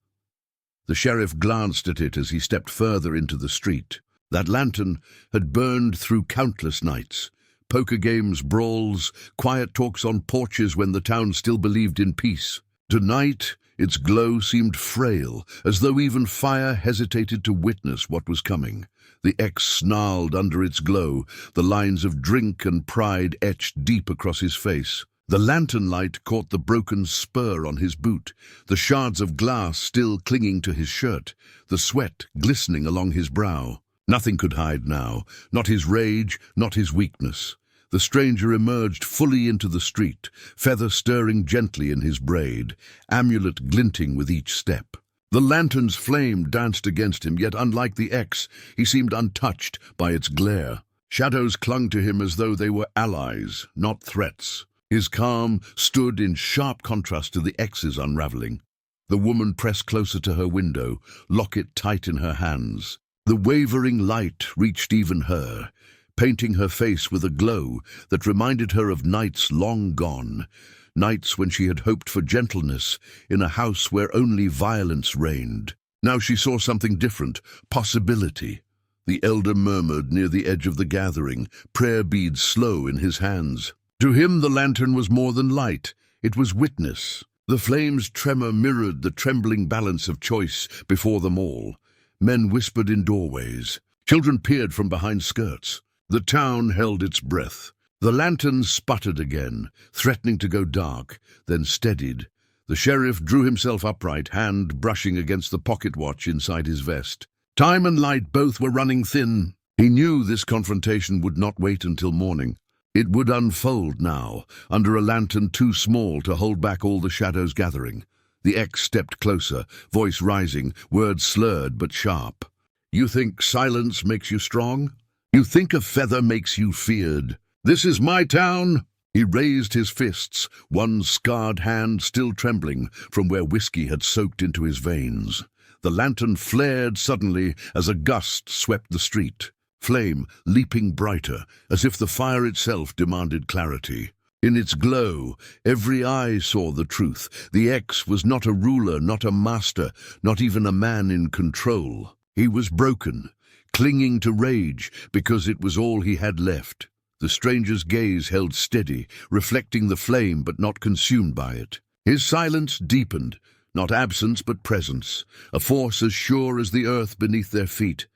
The sheriff glanced at it as he stepped further into the street. That lantern had burned through countless nights. Poker games, brawls, quiet talks on porches when the town still believed in peace. Tonight, its glow seemed frail, as though even fire hesitated to witness what was coming. The X snarled under its glow, the lines of drink and pride etched deep across his face. The lantern light caught the broken spur on his boot, the shards of glass still clinging to his shirt, the sweat glistening along his brow. Nothing could hide now, not his rage, not his weakness. The stranger emerged fully into the street, feather stirring gently in his braid, amulet glinting with each step. The lantern's flame danced against him, yet unlike the X, he seemed untouched by its glare. Shadows clung to him as though they were allies, not threats. His calm stood in sharp contrast to the X's unraveling. The woman pressed closer to her window, locket tight in her hands. The wavering light reached even her, painting her face with a glow that reminded her of nights long gone, nights when she had hoped for gentleness in a house where only violence reigned. Now she saw something different, possibility. The elder murmured near the edge of the gathering, prayer beads slow in his hands. To him the lantern was more than light, it was witness. The flame's tremor mirrored the trembling balance of choice before them all. Men whispered in doorways. Children peered from behind skirts. The town held its breath. The lantern sputtered again, threatening to go dark, then steadied. The sheriff drew himself upright, hand brushing against the pocket watch inside his vest. Time and light both were running thin. He knew this confrontation would not wait until morning. It would unfold now, under a lantern too small to hold back all the shadows gathering. The X stepped closer, voice rising, words slurred but sharp. You think silence makes you strong? You think a feather makes you feared? This is my town! He raised his fists, one scarred hand still trembling from where whiskey had soaked into his veins. The lantern flared suddenly as a gust swept the street. Flame leaping brighter, as if the fire itself demanded clarity. In its glow, every eye saw the truth. The X was not a ruler, not a master, not even a man in control. He was broken, clinging to rage because it was all he had left. The stranger's gaze held steady, reflecting the flame but not consumed by it. His silence deepened, not absence but presence, a force as sure as the earth beneath their feet.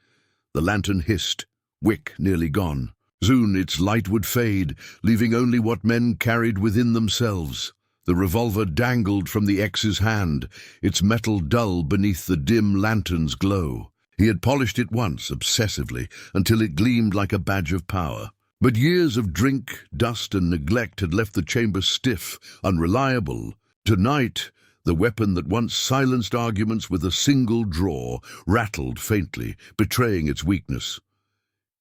The lantern hissed, wick nearly gone. Soon its light would fade, leaving only what men carried within themselves. The revolver dangled from the X's hand, its metal dull beneath the dim lantern's glow. He had polished it once, obsessively, until it gleamed like a badge of power. But years of drink, dust, and neglect had left the chamber stiff, unreliable. Tonight, the weapon that once silenced arguments with a single draw rattled faintly, betraying its weakness.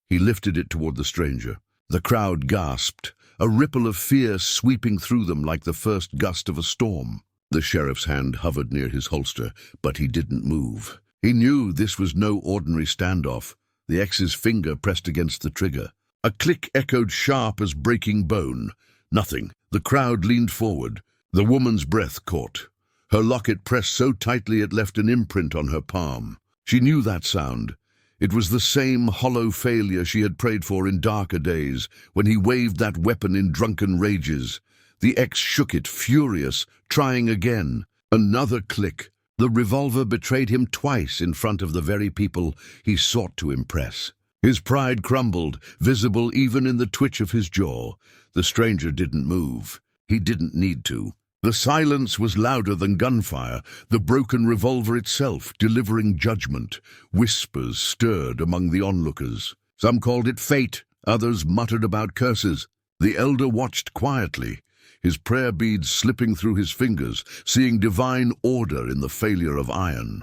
He lifted it toward the stranger. The crowd gasped, a ripple of fear sweeping through them like the first gust of a storm. The sheriff's hand hovered near his holster, but he didn't move. He knew this was no ordinary standoff. The X's finger pressed against the trigger. A click echoed sharp as breaking bone. Nothing. The crowd leaned forward. The woman's breath caught. Her locket pressed so tightly it left an imprint on her palm. She knew that sound. It was the same hollow failure she had prayed for in darker days, when he waved that weapon in drunken rages. The X shook it, furious, trying again. Another click. The revolver betrayed him twice in front of the very people he sought to impress. His pride crumbled, visible even in the twitch of his jaw. The stranger didn't move. He didn't need to. The silence was louder than gunfire, the broken revolver itself delivering judgment. Whispers stirred among the onlookers. Some called it fate, others muttered about curses. The elder watched quietly, his prayer beads slipping through his fingers, seeing divine order in the failure of iron.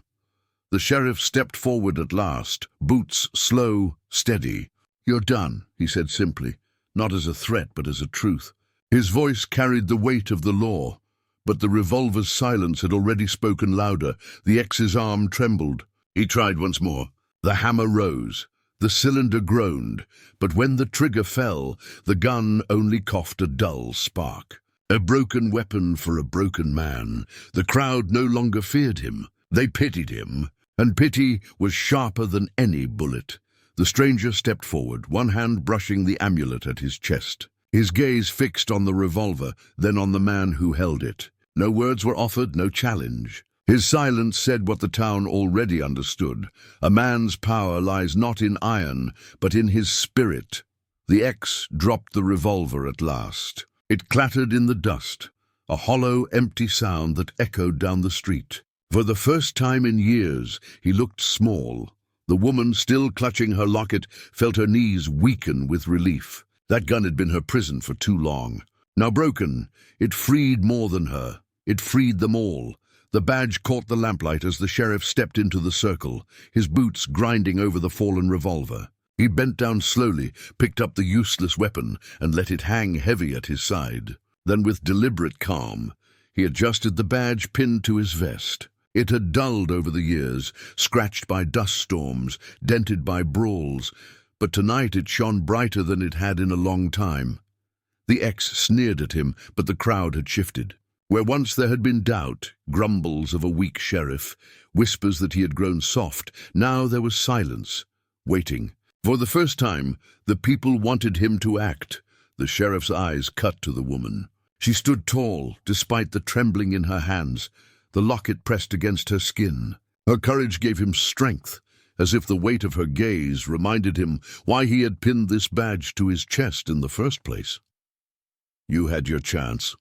The sheriff stepped forward at last, boots slow, steady. "You're done," he said simply, not as a threat but as a truth. His voice carried the weight of the law, but the revolver's silence had already spoken louder. The X's arm trembled. He tried once more. The hammer rose. The cylinder groaned, but when the trigger fell, the gun only coughed a dull spark. A broken weapon for a broken man. The crowd no longer feared him. They pitied him, and pity was sharper than any bullet. The stranger stepped forward, one hand brushing the amulet at his chest. His gaze fixed on the revolver, then on the man who held it. No words were offered, no challenge. His silence said what the town already understood. A man's power lies not in iron, but in his spirit. The X dropped the revolver at last. It clattered in the dust, a hollow, empty sound that echoed down the street. For the first time in years, he looked small. The woman, still clutching her locket, felt her knees weaken with relief. That gun had been her prison for too long. Now broken, it freed more than her. It freed them all. The badge caught the lamplight as the sheriff stepped into the circle, his boots grinding over the fallen revolver. He bent down slowly, picked up the useless weapon, and let it hang heavy at his side. Then with deliberate calm, he adjusted the badge pinned to his vest. It had dulled over the years, scratched by dust storms, dented by brawls, but tonight it shone brighter than it had in a long time. The X sneered at him, but the crowd had shifted. Where once there had been doubt, grumbles of a weak sheriff, whispers that he had grown soft, now there was silence, waiting. For the first time, the people wanted him to act. The sheriff's eyes cut to the woman. She stood tall, despite the trembling in her hands, the locket pressed against her skin. Her courage gave him strength, as if the weight of her gaze reminded him why he had pinned this badge to his chest in the first place. "You had your chance,"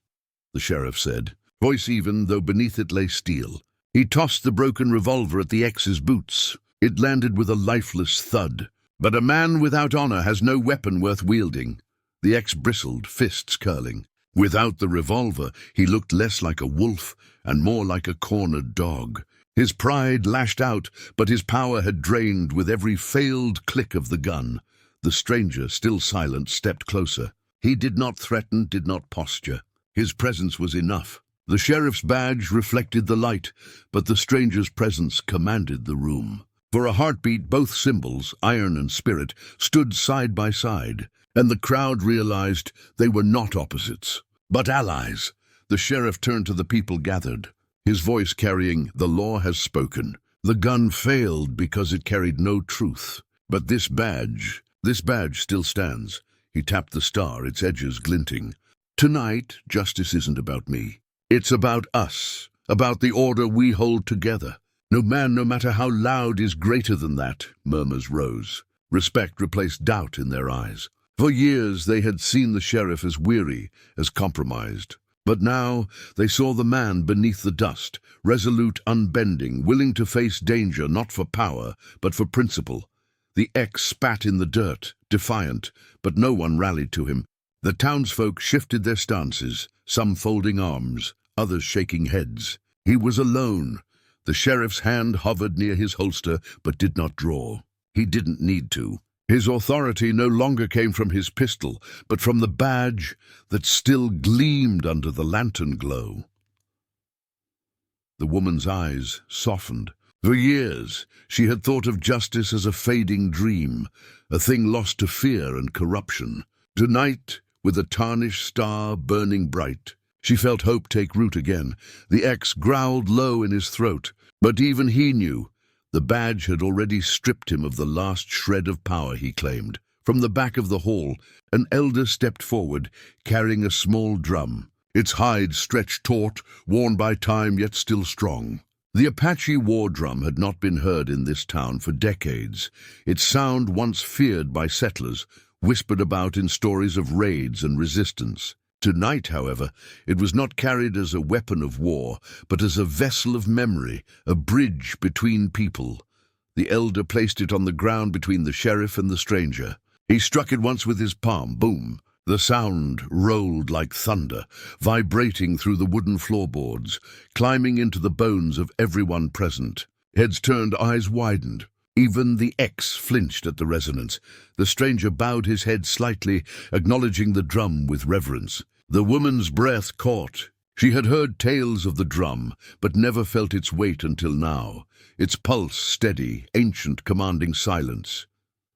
the sheriff said, voice even though beneath it lay steel. He tossed the broken revolver at the X's boots. It landed with a lifeless thud. "But a man without honor has no weapon worth wielding." The X bristled, fists curling. Without the revolver, he looked less like a wolf and more like a cornered dog. His pride lashed out, but his power had drained with every failed click of the gun. The stranger, still silent, stepped closer. He did not threaten, did not posture. His presence was enough. The sheriff's badge reflected the light, but the stranger's presence commanded the room. For a heartbeat, both symbols, iron and spirit, stood side by side, and the crowd realized they were not opposites, but allies. The sheriff turned to the people gathered, his voice carrying, "The law has spoken." The gun failed because it carried no truth. But this badge still stands. He tapped the star, its edges glinting. "Tonight, justice isn't about me. It's about us, about the order we hold together. No man, no matter how loud, is greater than that," murmurs rose. Respect replaced doubt in their eyes. For years they had seen the sheriff as weary, as compromised. But now they saw the man beneath the dust, resolute, unbending, willing to face danger not for power, but for principle. The X spat in the dirt, defiant, but no one rallied to him. The townsfolk shifted their stances, some folding arms, others shaking heads. He was alone. The sheriff's hand hovered near his holster, but did not draw. He didn't need to. His authority no longer came from his pistol, but from the badge that still gleamed under the lantern glow. The woman's eyes softened. For years, she had thought of justice as a fading dream, a thing lost to fear and corruption. Tonight, with a tarnished star burning bright, she felt hope take root again. The X growled low in his throat, but even he knew the badge had already stripped him of the last shred of power he claimed. From the back of the hall, an elder stepped forward, carrying a small drum, its hide stretched taut, worn by time yet still strong. The Apache war drum had not been heard in this town for decades. Its sound, once feared by settlers, whispered about in stories of raids and resistance. Tonight, however, it was not carried as a weapon of war, but as a vessel of memory, a bridge between people. The elder placed it on the ground between the sheriff and the stranger. He struck it once with his palm. Boom! The sound rolled like thunder, vibrating through the wooden floorboards, climbing into the bones of everyone present. Heads turned, eyes widened. Even the X flinched at the resonance. The stranger bowed his head slightly, acknowledging the drum with reverence. The woman's breath caught. She had heard tales of the drum, but never felt its weight until now. Its pulse steady, ancient, commanding silence.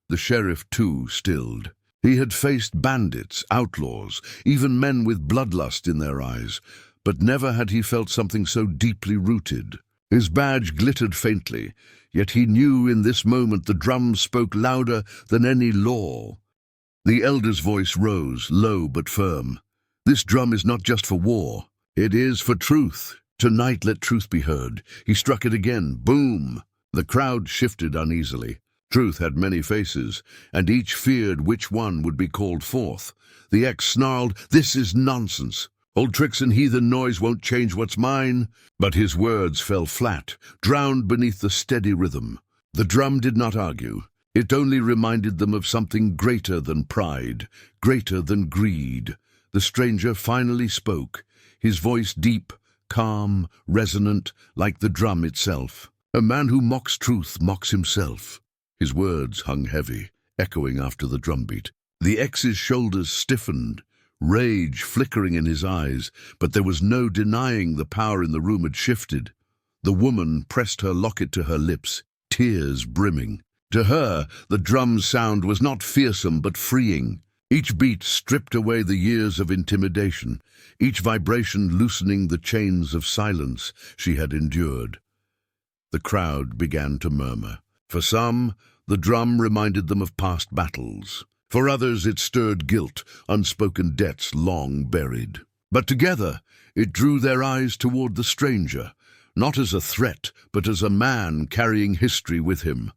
The sheriff, too, stilled. He had faced bandits, outlaws, even men with bloodlust in their eyes, but never had he felt something so deeply rooted. His badge glittered faintly, yet he knew in this moment the drum spoke louder than any law. The elder's voice rose, low but firm. This drum is not just for war. It is for truth. Tonight let truth be heard. He struck it again. Boom! The crowd shifted uneasily. Truth had many faces, and each feared which one would be called forth. The X snarled, "This is nonsense. Old tricks and heathen noise won't change what's mine." But his words fell flat, drowned beneath the steady rhythm. The drum did not argue. It only reminded them of something greater than pride, greater than greed. The stranger finally spoke, his voice deep, calm, resonant, like the drum itself. "A man who mocks truth mocks himself." His words hung heavy, echoing after the drumbeat. The X's shoulders stiffened, rage flickering in his eyes, but there was no denying the power in the room had shifted. The woman pressed her locket to her lips, tears brimming. To her, the drum's sound was not fearsome but freeing. Each beat stripped away the years of intimidation, each vibration loosening the chains of silence she had endured. The crowd began to murmur. For some, the drum reminded them of past battles. For others, it stirred guilt, unspoken debts long buried. But together, it drew their eyes toward the stranger, not as a threat, but as a man carrying history with him.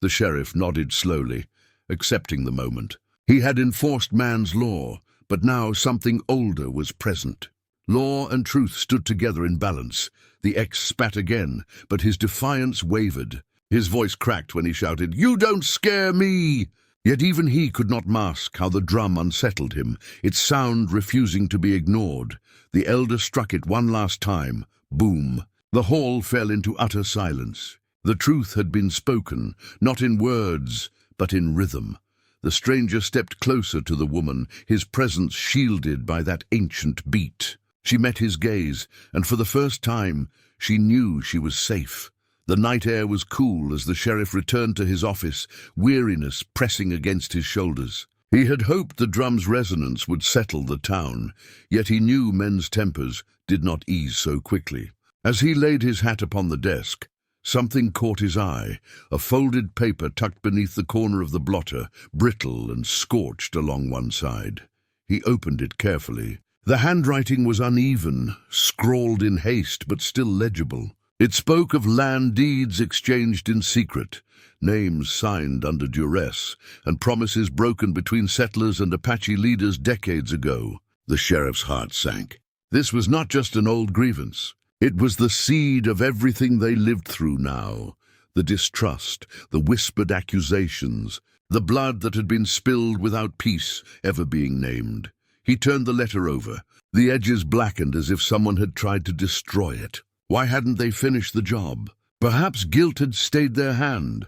The sheriff nodded slowly, accepting the moment. He had enforced man's law, but now something older was present. Law and truth stood together in balance. The X spat again, but his defiance wavered. His voice cracked when he shouted, "You don't scare me!" Yet even he could not mask how the drum unsettled him, its sound refusing to be ignored. The elder struck it one last time. Boom! The hall fell into utter silence. The truth had been spoken, not in words, but in rhythm. The stranger stepped closer to the woman, his presence shielded by that ancient beat. She met his gaze, and for the first time, she knew she was safe. The night air was cool as the sheriff returned to his office, weariness pressing against his shoulders. He had hoped the drum's resonance would settle the town, yet he knew men's tempers did not ease so quickly. As he laid his hat upon the desk, something caught his eye, a folded paper tucked beneath the corner of the blotter, brittle and scorched along one side. He opened it carefully. The handwriting was uneven, scrawled in haste but still legible. It spoke of land deeds exchanged in secret, names signed under duress, and promises broken between settlers and Apache leaders decades ago. The sheriff's heart sank. This was not just an old grievance. It was the seed of everything they lived through now. The distrust, the whispered accusations, the blood that had been spilled without peace ever being named. He turned the letter over. The edges blackened as if someone had tried to destroy it. Why hadn't they finished the job? Perhaps guilt had stayed their hand,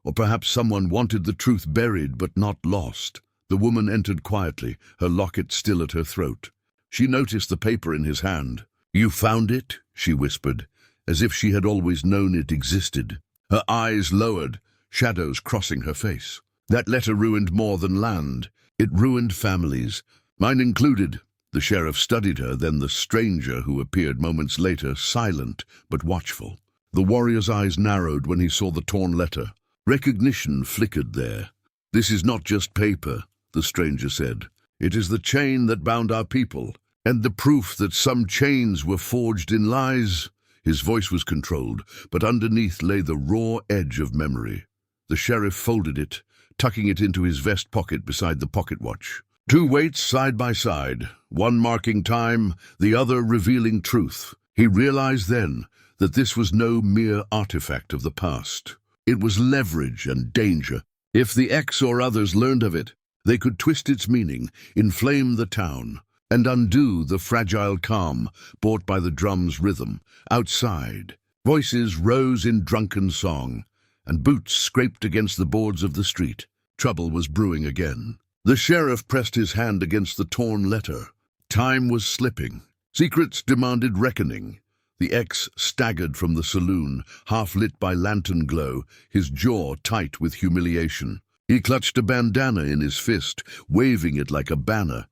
Or perhaps someone wanted the truth buried but not lost. The woman entered quietly, her locket still at her throat. She noticed the paper in his hand. "You found it?" she whispered, as if she had always known it existed. Her eyes lowered, shadows crossing her face. "That letter ruined more than land. It ruined families, mine included." The sheriff studied her, then the stranger who appeared moments later, silent but watchful. The warrior's eyes narrowed when he saw the torn letter. Recognition flickered there. "This is not just paper," the stranger said. "It is the chain that bound our people, and the proof that some chains were forged in lies." His voice was controlled, but underneath lay the raw edge of memory. The sheriff folded it, tucking it into his vest pocket beside the pocket watch. Two weights side by side, one marking time, the other revealing truth. He realized then that this was no mere artifact of the past. It was leverage and danger. If the X or others learned of it, they could twist its meaning, inflame the town, and undo the fragile calm brought by the drum's rhythm. Outside, voices rose in drunken song, and boots scraped against the boards of the street. Trouble was brewing again. The sheriff pressed his hand against the torn letter. Time was slipping. Secrets demanded reckoning. The X staggered from the saloon, half lit by lantern glow, his jaw tight with humiliation. He clutched a bandana in his fist, waving it like a banner,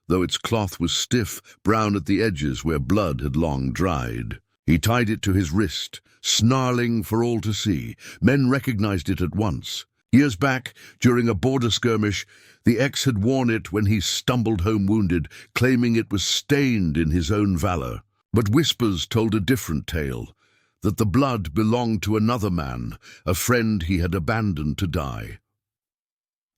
though its cloth was stiff, brown at the edges where blood had long dried. He tied it to his wrist, snarling for all to see. Men recognized it at once. Years back, during a border skirmish, the X had worn it when he stumbled home wounded, claiming it was stained in his own valor. But whispers told a different tale, that the blood belonged to another man, a friend he had abandoned to die.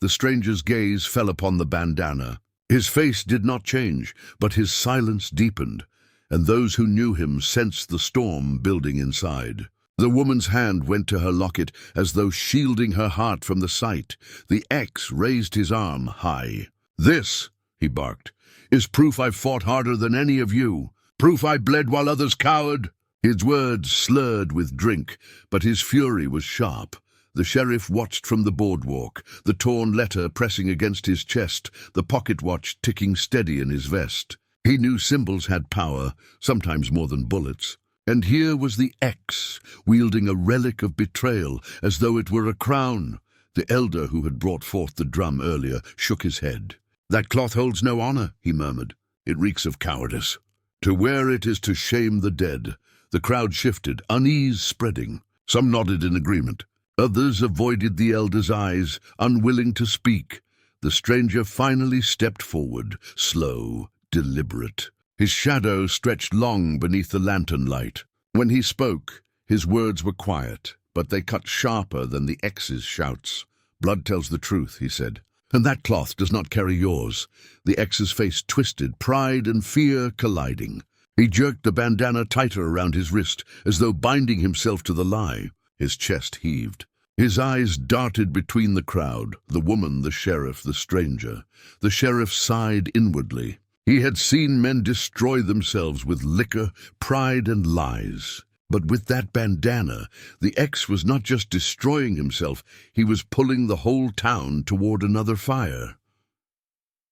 The stranger's gaze fell upon the bandana. His face did not change, but his silence deepened, and those who knew him sensed the storm building inside. The woman's hand went to her locket as though shielding her heart from the sight. The X raised his arm high. "This," he barked, "is proof I've fought harder than any of you. Proof I bled while others cowered." His words slurred with drink, but his fury was sharp. The sheriff watched from the boardwalk, the torn letter pressing against his chest, the pocket watch ticking steady in his vest. He knew symbols had power, sometimes more than bullets. And here was the X, wielding a relic of betrayal, as though it were a crown. The elder who had brought forth the drum earlier shook his head. "That cloth holds no honor," he murmured. "It reeks of cowardice. To wear it is to shame the dead." The crowd shifted, unease spreading. Some nodded in agreement. Others avoided the elder's eyes, unwilling to speak. The stranger finally stepped forward, slow, deliberate. His shadow stretched long beneath the lantern light. When he spoke, his words were quiet, but they cut sharper than the X's shouts. "Blood tells the truth," he said, "and that cloth does not carry yours." The X's face twisted, pride and fear colliding. He jerked the bandana tighter around his wrist, as though binding himself to the lie. His chest heaved. His eyes darted between the crowd, the woman, the sheriff, the stranger. The sheriff sighed inwardly. He had seen men destroy themselves with liquor, pride, and lies. But with that bandana, the X was not just destroying himself, he was pulling the whole town toward another fire.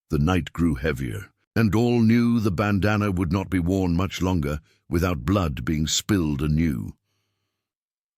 The night grew heavier, and all knew the bandana would not be worn much longer without blood being spilled anew.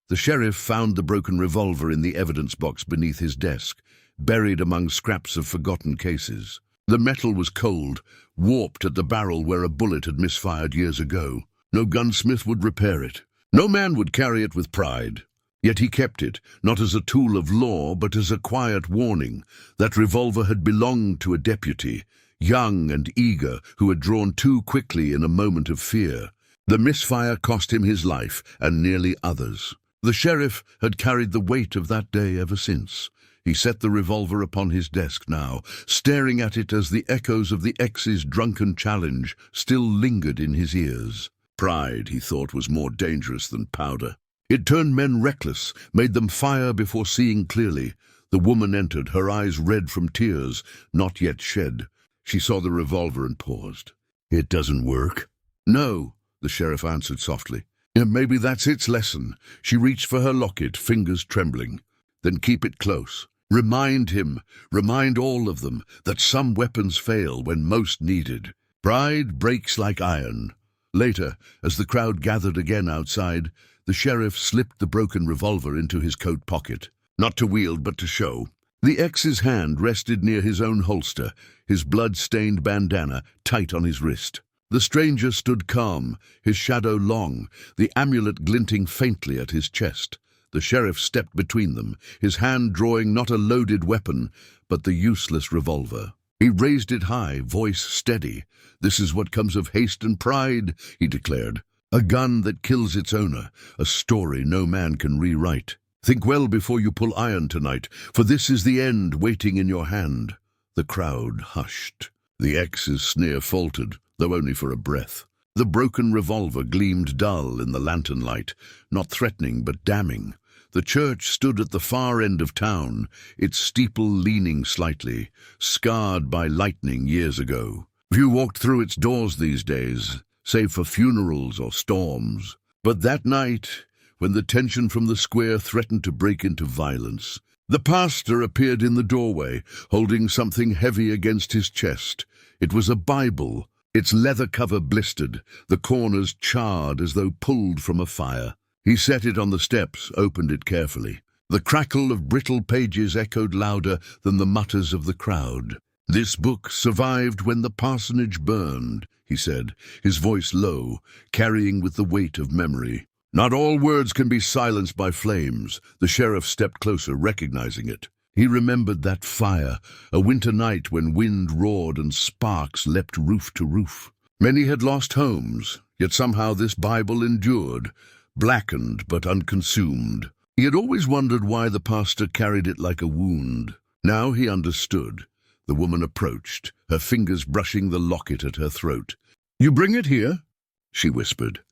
The sheriff found the broken revolver in the evidence box beneath his desk, buried among scraps of forgotten cases. The metal was cold, warped at the barrel where a bullet had misfired years ago. No gunsmith would repair it. No man would carry it with pride. Yet he kept it, not as a tool of law, but as a quiet warning. That revolver had belonged to a deputy, young and eager, who had drawn too quickly in a moment of fear. The misfire cost him his life, and nearly others. The sheriff had carried the weight of that day ever since. He set the revolver upon his desk now, staring at it as the echoes of the X's drunken challenge still lingered in his ears. Pride, he thought, was more dangerous than powder. It turned men reckless, made them fire before seeing clearly. The woman entered, her eyes red from tears, not yet shed. She saw the revolver and paused. "It doesn't work?" "No," the sheriff answered softly. "Maybe that's its lesson." She reached for her locket, fingers trembling. Then keep it close. Remind him, remind all of them, that some weapons fail when most needed. Pride breaks like iron. Later, as the crowd gathered again outside, the sheriff slipped the broken revolver into his coat pocket, not to wield but to show. The ex's hand rested near his own holster, his blood-stained bandana tight on his wrist. The stranger stood calm, his shadow long, the amulet glinting faintly at his chest. The sheriff stepped between them, his hand drawing not a loaded weapon, but the useless revolver. He raised it high, voice steady. "This is what comes of haste and pride," he declared. "A gun that kills its owner, a story no man can rewrite. Think well before you pull iron tonight, for this is the end waiting in your hand." The crowd hushed. The ex's sneer faltered, though only for a breath. The broken revolver gleamed dull in the lantern light, not threatening but damning. The church stood at the far end of town, its steeple leaning slightly, scarred by lightning years ago. Few walked through its doors these days, save for funerals or storms. But that night, when the tension from the square threatened to break into violence, the pastor appeared in the doorway, holding something heavy against his chest. It was a Bible, its leather cover blistered, the corners charred as though pulled from a fire. He set it on the steps, opened it carefully. The crackle of brittle pages echoed louder than the mutters of the crowd. "This book survived when the parsonage burned," he said, his voice low, carrying with the weight of memory. "Not all words can be silenced by flames." The sheriff stepped closer, recognizing it. He remembered that fire, a winter night when wind roared and sparks leapt roof to roof. Many had lost homes, yet somehow this Bible endured, blackened but unconsumed. He had always wondered why the pastor carried it like a wound. Now he understood. The woman approached, her fingers brushing the locket at her throat. "You bring it here?" she whispered.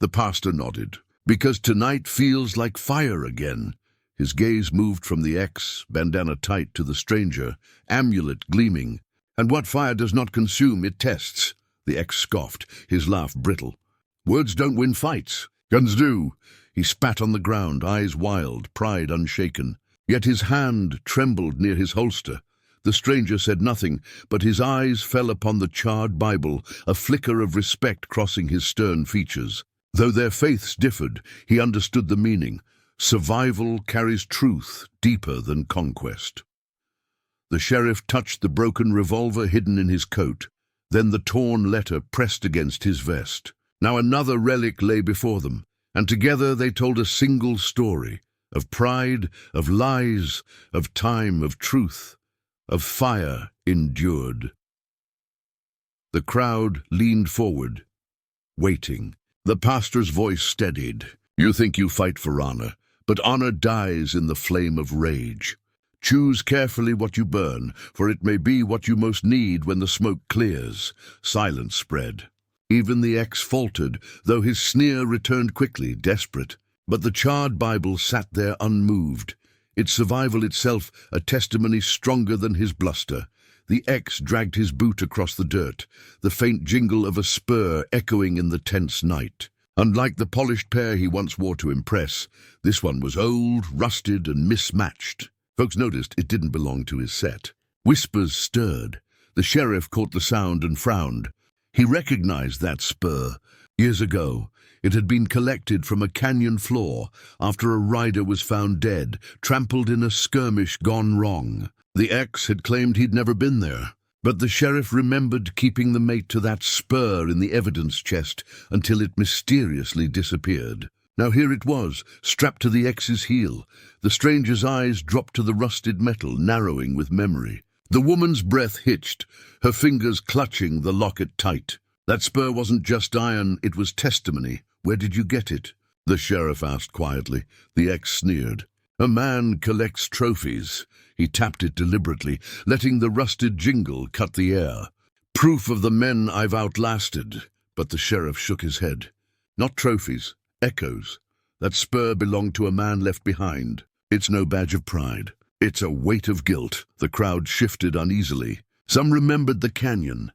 The pastor nodded. "Because tonight feels like fire again." His gaze moved from the ex, bandana tight, to the stranger, amulet gleaming. "And what fire does not consume, it tests." The ex scoffed, his laugh brittle. "Words don't win fights. Guns do." He spat on the ground, eyes wild, pride unshaken. Yet his hand trembled near his holster. The stranger said nothing, but his eyes fell upon the charred Bible, a flicker of respect crossing his stern features. Though their faiths differed, he understood the meaning. Survival carries truth deeper than conquest. The sheriff touched the broken revolver hidden in his coat, then the torn letter pressed against his vest. Now another relic lay before them, and together they told a single story, of pride, of lies, of time, of truth, of fire endured. The crowd leaned forward, waiting. The pastor's voice steadied. "You think you fight for honor, but honor dies in the flame of rage. Choose carefully what you burn, for it may be what you most need when the smoke clears." Silence spread. Even the ex faltered, though his sneer returned quickly, desperate. But the charred Bible sat there unmoved, its survival itself a testimony stronger than his bluster. The ex dragged his boot across the dirt, the faint jingle of a spur echoing in the tense night. Unlike the polished pair he once wore to impress, this one was old, rusted, and mismatched. Folks noticed it didn't belong to his set. Whispers stirred. The sheriff caught the sound and frowned. He recognized that spur. Years ago, it had been collected from a canyon floor after a rider was found dead, trampled in a skirmish gone wrong. The ex had claimed he'd never been there, but the sheriff remembered keeping the mate to that spur in the evidence chest until it mysteriously disappeared. Now here it was, strapped to the ex's heel. The stranger's eyes dropped to the rusted metal, narrowing with memory. The woman's breath hitched, her fingers clutching the locket tight. "That spur wasn't just iron, it was testimony. Where did you get it?" the sheriff asked quietly. The ex sneered. "A man collects trophies." He tapped it deliberately, letting the rusted jingle cut the air. "Proof of the men I've outlasted." But the sheriff shook his head. "Not trophies, echoes. That spur belonged to a man left behind. It's no badge of pride. It's a weight of guilt." The crowd shifted uneasily. Some remembered the canyon,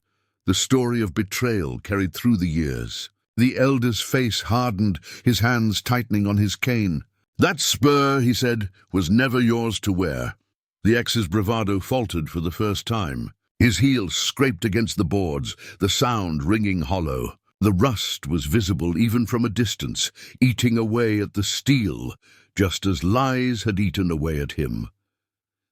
the story of betrayal carried through the years. The elder's face hardened, his hands tightening on his cane. "That spur," he said, "was never yours to wear." The ex's bravado faltered for the first time. His heels scraped against the boards, the sound ringing hollow. The rust was visible even from a distance, eating away at the steel, just as lies had eaten away at him.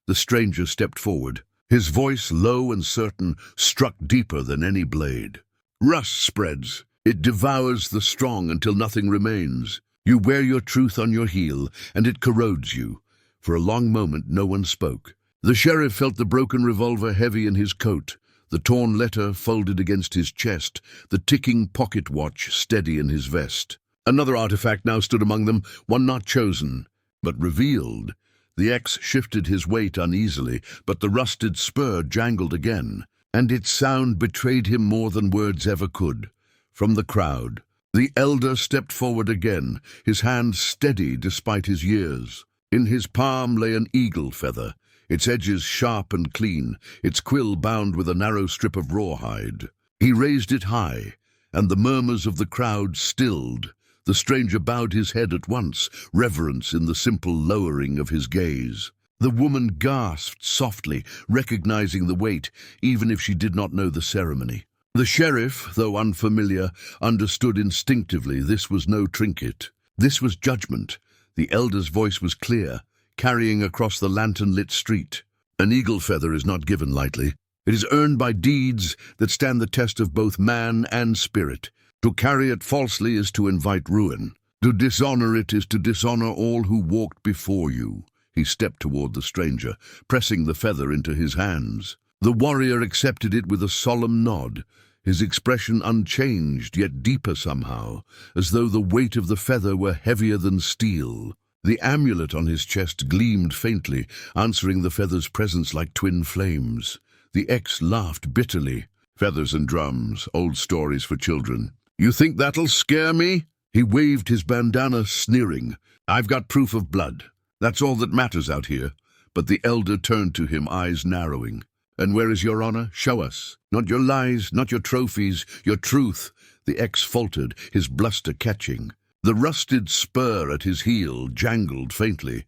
The stranger stepped forward. His voice, low and certain, struck deeper than any blade. "Rust spreads. It devours the strong until nothing remains. You wear your truth on your heel, and it corrodes you." For a long moment no one spoke. The sheriff felt the broken revolver heavy in his coat, the torn letter folded against his chest, the ticking pocket watch steady in his vest. Another artifact now stood among them, one not chosen, but revealed. The ex shifted his weight uneasily, but the rusted spur jangled again, and its sound betrayed him more than words ever could. From the crowd, the elder stepped forward again, his hand steady despite his years. In his palm lay an eagle feather, its edges sharp and clean, its quill bound with a narrow strip of rawhide. He raised it high, and the murmurs of the crowd stilled. The stranger bowed his head at once, reverence in the simple lowering of his gaze. The woman gasped softly, recognizing the weight, even if she did not know the ceremony. The sheriff, though unfamiliar, understood instinctively this was no trinket. This was judgment. The elder's voice was clear, carrying across the lantern-lit street. An eagle feather is not given lightly. It is earned by deeds that stand the test of both man and spirit. To carry it falsely is to invite ruin. To dishonor it is to dishonor all who walked before you. He stepped toward the stranger, pressing the feather into his hands. The warrior accepted it with a solemn nod, his expression unchanged yet deeper somehow, as though the weight of the feather were heavier than steel. The amulet on his chest gleamed faintly, answering the feather's presence like twin flames. The ex laughed bitterly. "Feathers and drums, old stories for children. You think that'll scare me?" He waved his bandana, sneering. "I've got proof of blood. That's all that matters out here." But the elder turned to him, eyes narrowing. "And where is your honor? Show us. Not your lies, not your trophies, your truth." The ex faltered, his bluster catching. The rusted spur at his heel jangled faintly,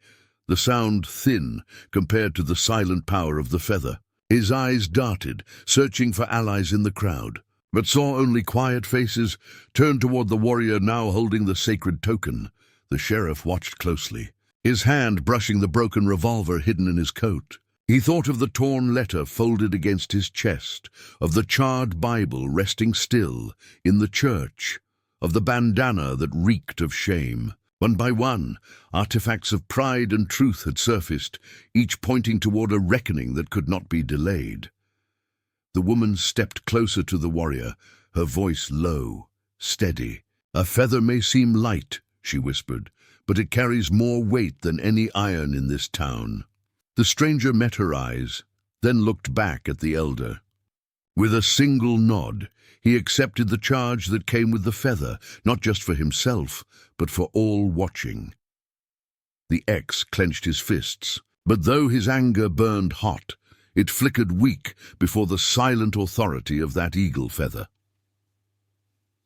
the sound thin compared to the silent power of the feather. His eyes darted, searching for allies in the crowd, but saw only quiet faces, turned toward the warrior now holding the sacred token. The sheriff watched closely, his hand brushing the broken revolver hidden in his coat. He thought of the torn letter folded against his chest, of the charred Bible resting still in the church, of the bandana that reeked of shame. One by one, artifacts of pride and truth had surfaced, each pointing toward a reckoning that could not be delayed. The woman stepped closer to the warrior, her voice low, steady. "A feather may seem light," she whispered, "but it carries more weight than any iron in this town." The stranger met her eyes, then looked back at the elder. With a single nod, he accepted the charge that came with the feather, not just for himself, but for all watching. The ex clenched his fists, but though his anger burned hot, it flickered weak before the silent authority of that eagle feather.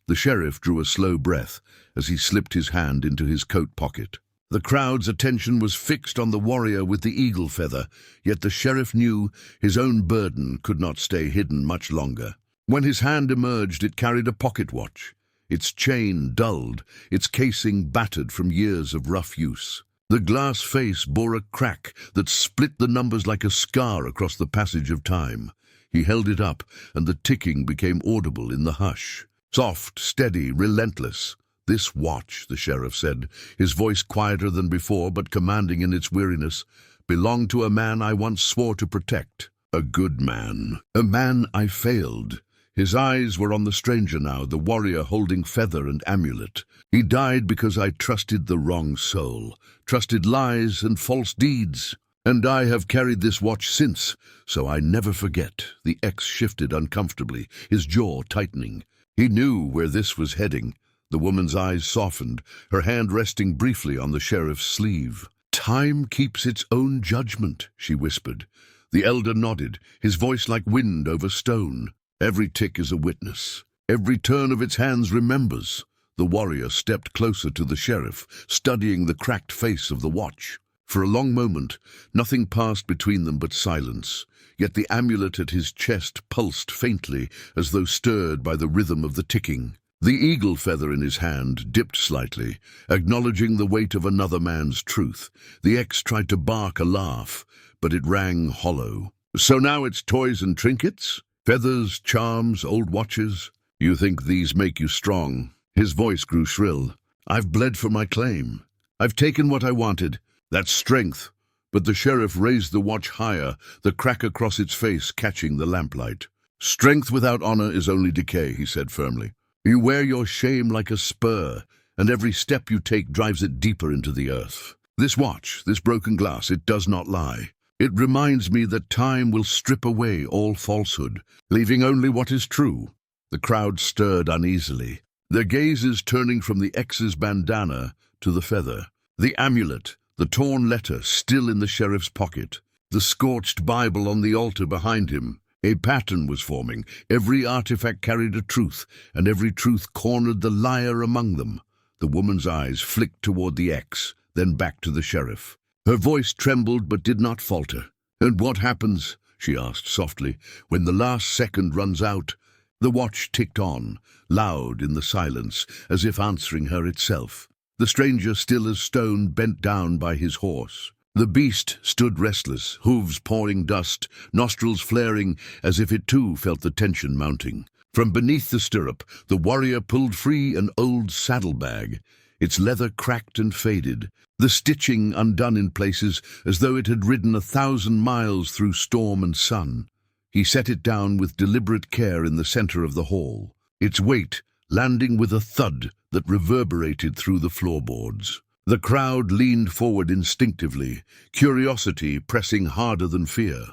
The sheriff drew a slow breath as he slipped his hand into his coat pocket. The crowd's attention was fixed on the warrior with the eagle feather, yet the sheriff knew his own burden could not stay hidden much longer. When his hand emerged, it carried a pocket watch, its chain dulled, its casing battered from years of rough use. The glass face bore a crack that split the numbers like a scar across the passage of time. He held it up, and the ticking became audible in the hush. Soft, steady, relentless. "This watch," the sheriff said, his voice quieter than before but commanding in its weariness, "belonged to a man I once swore to protect. A good man. A man I failed." His eyes were on the stranger now, the warrior holding feather and amulet. "He died because I trusted the wrong soul, trusted lies and false deeds. And I have carried this watch since, so I never forget." The ex shifted uncomfortably, his jaw tightening. He knew where this was heading. The woman's eyes softened, her hand resting briefly on the sheriff's sleeve. "Time keeps its own judgment," she whispered. The elder nodded, his voice like wind over stone. "Every tick is a witness. Every turn of its hands remembers." The warrior stepped closer to the sheriff, studying the cracked face of the watch. For a long moment, nothing passed between them but silence, yet the amulet at his chest pulsed faintly as though stirred by the rhythm of the ticking. The eagle feather in his hand dipped slightly, acknowledging the weight of another man's truth. The ex tried to bark a laugh, but it rang hollow. "So now it's toys and trinkets? Feathers, charms, old watches? You think these make you strong?" His voice grew shrill. "I've bled for my claim. I've taken what I wanted. That's strength." But the sheriff raised the watch higher, the crack across its face catching the lamplight. "Strength without honor is only decay," he said firmly. "You wear your shame like a spur, and every step you take drives it deeper into the earth. This watch, this broken glass, it does not lie. It reminds me that time will strip away all falsehood, leaving only what is true." The crowd stirred uneasily, their gazes turning from the ex's bandana to the feather. The amulet, the torn letter still in the sheriff's pocket, the scorched Bible on the altar behind him. A pattern was forming. Every artifact carried a truth, and every truth cornered the liar among them. The woman's eyes flicked toward the ex, then back to the sheriff. Her voice trembled but did not falter. "And what happens," she asked softly, "when the last second runs out?" The watch ticked on, loud in the silence, as if answering her itself. The stranger, still as stone, bent down by his horse. The beast stood restless, hooves pawing dust, nostrils flaring, as if it too felt the tension mounting. From beneath the stirrup, the warrior pulled free an old saddlebag. Its leather cracked and faded, the stitching undone in places as though it had ridden 1,000 miles through storm and sun. He set it down with deliberate care in the center of the hall, its weight landing with a thud that reverberated through the floorboards. The crowd leaned forward instinctively, curiosity pressing harder than fear.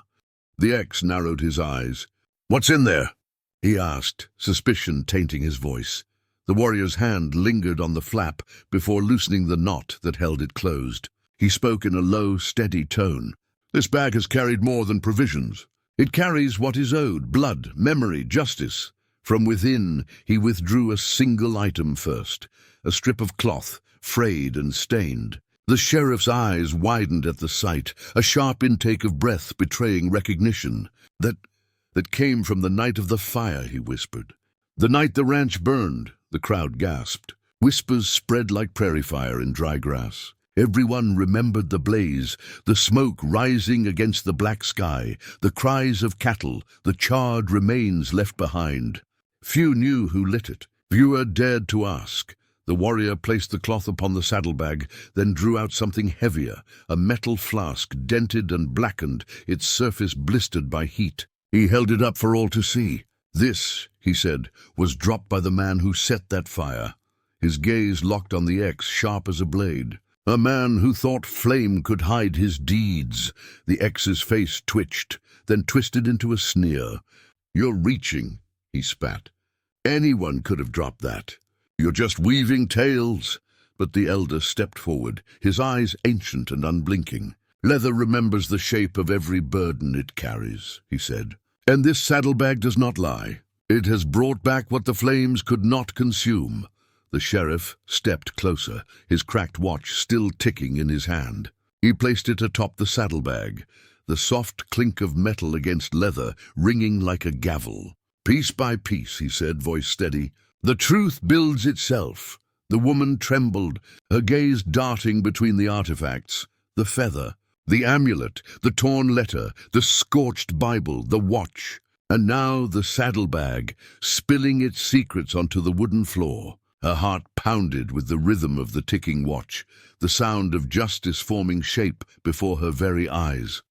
The ex narrowed his eyes. "What's in there?" he asked, suspicion tainting his voice. The warrior's hand lingered on the flap before loosening the knot that held it closed. He spoke in a low, steady tone. "This bag has carried more than provisions. It carries what is owed: blood, memory, justice." From within, he withdrew a single item first, a strip of cloth, frayed and stained. The sheriff's eyes widened at the sight, a sharp intake of breath betraying recognition. That came from the night of the fire," he whispered. "The night the ranch burned," the crowd gasped. Whispers spread like prairie fire in dry grass. Everyone remembered the blaze, the smoke rising against the black sky, the cries of cattle, the charred remains left behind. Few knew who lit it. Fewer dared to ask. The warrior placed the cloth upon the saddlebag, then drew out something heavier, a metal flask, dented and blackened, its surface blistered by heat. He held it up for all to see. "This," he said, "was dropped by the man who set that fire." His gaze locked on the ex, sharp as a blade. "A man who thought flame could hide his deeds." The ex's face twitched, then twisted into a sneer. "You're reaching," he spat. "Anyone could have dropped that. You're just weaving tales." But the elder stepped forward, his eyes ancient and unblinking. "Leather remembers the shape of every burden it carries," he said. "And this saddlebag does not lie. It has brought back what the flames could not consume." The sheriff stepped closer, his cracked watch still ticking in his hand. He placed it atop the saddlebag, the soft clink of metal against leather ringing like a gavel. "Piece by piece," he said, voice steady, "the truth builds itself." The woman trembled, her gaze darting between the artifacts: the feather, the amulet, the torn letter, the scorched Bible, the watch, and now the saddlebag, spilling its secrets onto the wooden floor. Her heart pounded with the rhythm of the ticking watch, the sound of justice forming shape before her very eyes.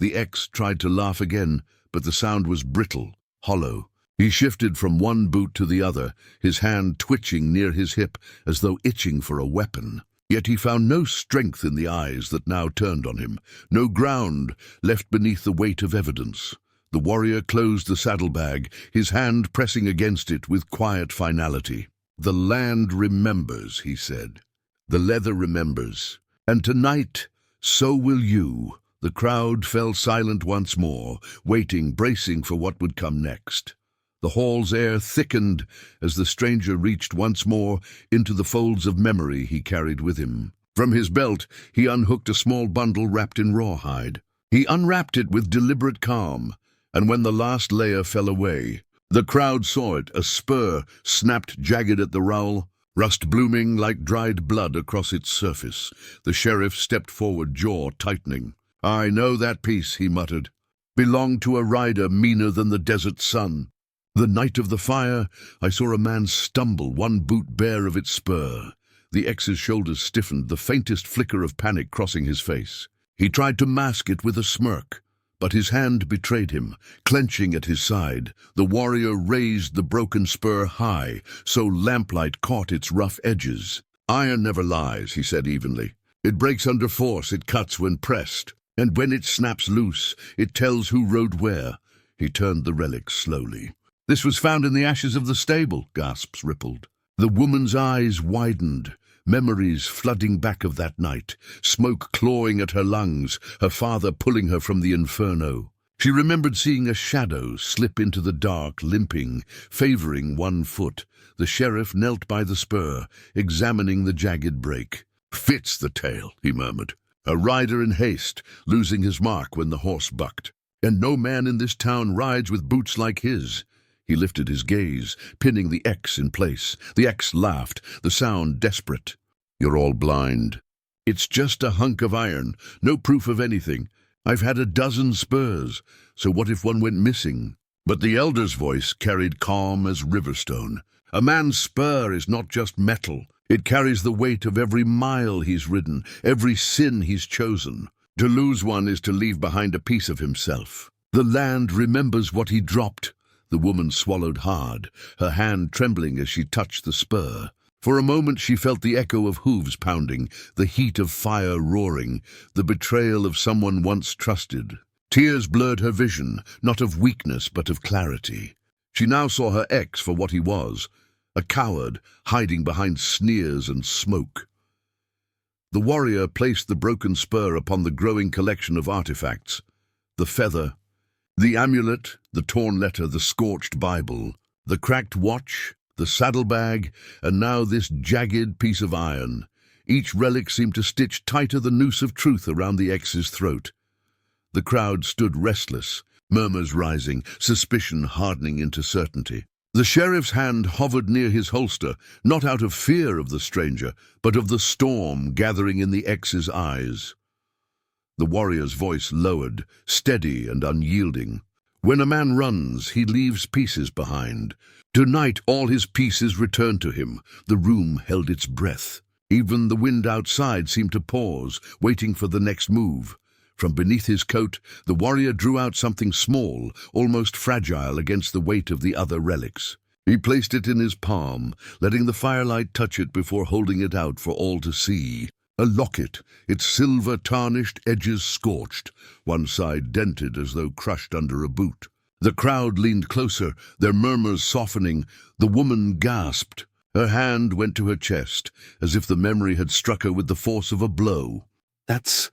The ex tried to laugh again, but the sound was brittle, hollow. He shifted from one boot to the other, his hand twitching near his hip as though itching for a weapon. Yet he found no strength in the eyes that now turned on him, no ground left beneath the weight of evidence. The warrior closed the saddlebag, his hand pressing against it with quiet finality. "The land remembers," he said. "The leather remembers. And tonight, so will you." The crowd fell silent once more, waiting, bracing for what would come next. The hall's air thickened as the stranger reached once more into the folds of memory he carried with him. From his belt, he unhooked a small bundle wrapped in rawhide. He unwrapped it with deliberate calm, and when the last layer fell away, the crowd saw it, a spur snapped jagged at the rowel, rust blooming like dried blood across its surface. The sheriff stepped forward, jaw tightening. "I know that piece," he muttered. "Belonged to a rider meaner than the desert sun. The night of the fire, I saw a man stumble, one boot bare of its spur." The ex's shoulders stiffened, the faintest flicker of panic crossing his face. He tried to mask it with a smirk, but his hand betrayed him. Clenching at his side, the warrior raised the broken spur high, so lamplight caught its rough edges. "Iron never lies," he said evenly. "It breaks under force, it cuts when pressed, and when it snaps loose, it tells who rode where." He turned the relic slowly. "This was found in the ashes of the stable," gasps rippled. The woman's eyes widened, memories flooding back of that night, smoke clawing at her lungs, her father pulling her from the inferno. She remembered seeing a shadow slip into the dark, limping, favoring one foot. The sheriff knelt by the spur, examining the jagged break. "Fits the tale," he murmured. "A rider in haste, losing his mark when the horse bucked. And no man in this town rides with boots like his." He lifted his gaze, pinning the X in place. The X laughed, the sound desperate. "You're all blind. It's just a hunk of iron, no proof of anything. I've had a dozen spurs, so what if one went missing?" But the elder's voice carried calm as riverstone. "A man's spur is not just metal. It carries the weight of every mile he's ridden, every sin he's chosen. To lose one is to leave behind a piece of himself. The land remembers what he dropped." The woman swallowed hard, her hand trembling as she touched the spur. For a moment she felt the echo of hooves pounding, the heat of fire roaring, the betrayal of someone once trusted. Tears blurred her vision, not of weakness but of clarity. She now saw her ex for what he was, a coward hiding behind sneers and smoke. The warrior placed the broken spur upon the growing collection of artifacts. The feather, the amulet, the torn letter, the scorched Bible, the cracked watch, the saddlebag, and now this jagged piece of iron. Each relic seemed to stitch tighter the noose of truth around the ex's throat. The crowd stood restless, murmurs rising, suspicion hardening into certainty. The sheriff's hand hovered near his holster, not out of fear of the stranger, but of the storm gathering in the ex's eyes. The warrior's voice lowered, steady and unyielding. "When a man runs, he leaves pieces behind. Tonight all his pieces returned to him." The room held its breath. Even the wind outside seemed to pause, waiting for the next move. From beneath his coat, the warrior drew out something small, almost fragile against the weight of the other relics. He placed it in his palm, letting the firelight touch it before holding it out for all to see. A locket, its silver tarnished edges scorched, one side dented as though crushed under a boot. The crowd leaned closer, their murmurs softening. The woman gasped. Her hand went to her chest, as if the memory had struck her with the force of a blow. "That's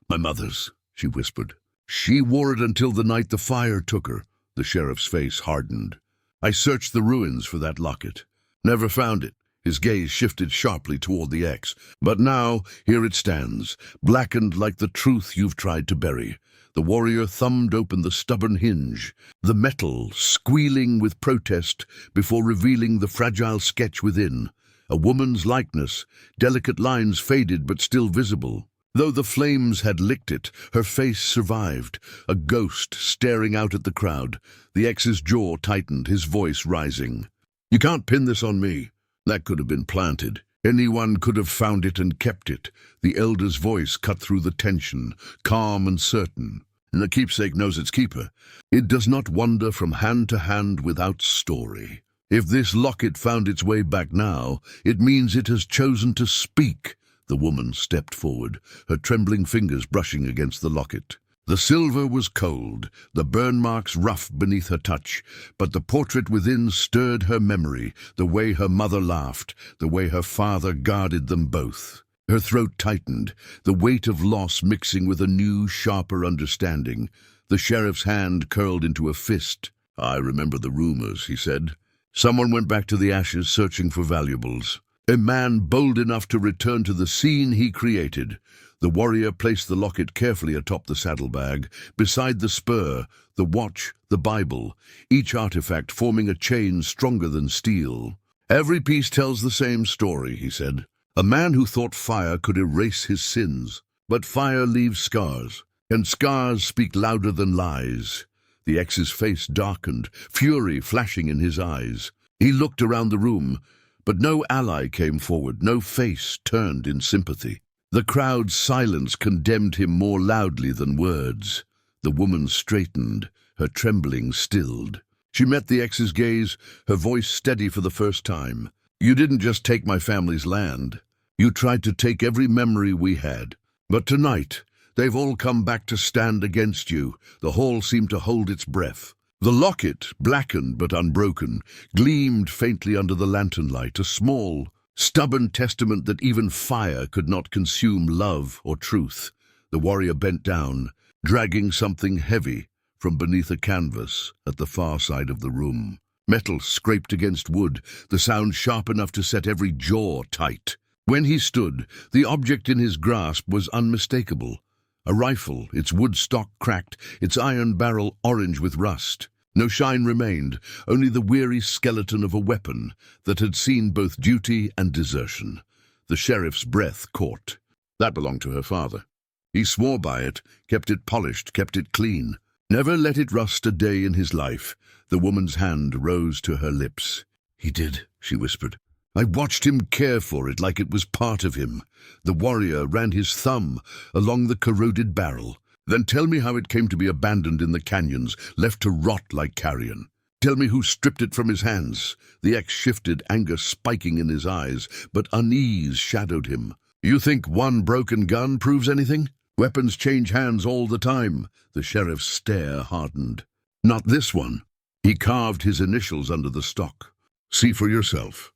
my mother's," she whispered. "She wore it until the night the fire took her." The sheriff's face hardened. "I searched the ruins for that locket. Never found it." His gaze shifted sharply toward the X. "But now, here it stands, blackened like the truth you've tried to bury." The warrior thumbed open the stubborn hinge, the metal squealing with protest before revealing the fragile sketch within. A woman's likeness, delicate lines faded but still visible. Though the flames had licked it, her face survived, a ghost staring out at the crowd. The X's jaw tightened, his voice rising. "You can't pin this on me. That could have been planted. Anyone could have found it and kept it." The elder's voice cut through the tension, calm and certain. "And the keepsake knows its keeper. It does not wander from hand to hand without story. If this locket found its way back now, it means it has chosen to speak." The woman stepped forward, her trembling fingers brushing against the locket. The silver was cold, the burn marks rough beneath her touch, but the portrait within stirred her memory, the way her mother laughed, the way her father guarded them both. Her throat tightened, the weight of loss mixing with a new, sharper understanding. The sheriff's hand curled into a fist. I remember the rumors, he said. Someone went back to the ashes searching for valuables. A man bold enough to return to the scene he created. The warrior placed the locket carefully atop the saddlebag, beside the spur, the watch, the Bible, each artifact forming a chain stronger than steel. Every piece tells the same story, he said. A man who thought fire could erase his sins. But fire leaves scars, and scars speak louder than lies. The ex's face darkened, fury flashing in his eyes. He looked around the room, but no ally came forward, no face turned in sympathy. The crowd's silence condemned him more loudly than words. The woman straightened, her trembling stilled. She met the ex's gaze, her voice steady for the first time. You didn't just take my family's land. You tried to take every memory we had. But tonight, they've all come back to stand against you. The hall seemed to hold its breath. The locket, blackened but unbroken, gleamed faintly under the lantern light, a small, stubborn testament that even fire could not consume love or truth. The warrior bent down, dragging something heavy from beneath a canvas at the far side of the room. Metal scraped against wood, the sound sharp enough to set every jaw tight. When he stood, the object in his grasp was unmistakable. A rifle, its wood stock cracked, its iron barrel orange with rust. No shine remained, only the weary skeleton of a weapon that had seen both duty and desertion. The sheriff's breath caught. That belonged to her father. He swore by it, kept it polished, kept it clean. Never let it rust a day in his life. The woman's hand rose to her lips. He did, she whispered. I watched him care for it like it was part of him. The warrior ran his thumb along the corroded barrel. Then tell me how it came to be abandoned in the canyons, left to rot like carrion. Tell me who stripped it from his hands. The ex shifted, anger spiking in his eyes, but unease shadowed him. You think one broken gun proves anything? Weapons change hands all the time. The sheriff's stare hardened. Not this one. He carved his initials under the stock. See for yourself.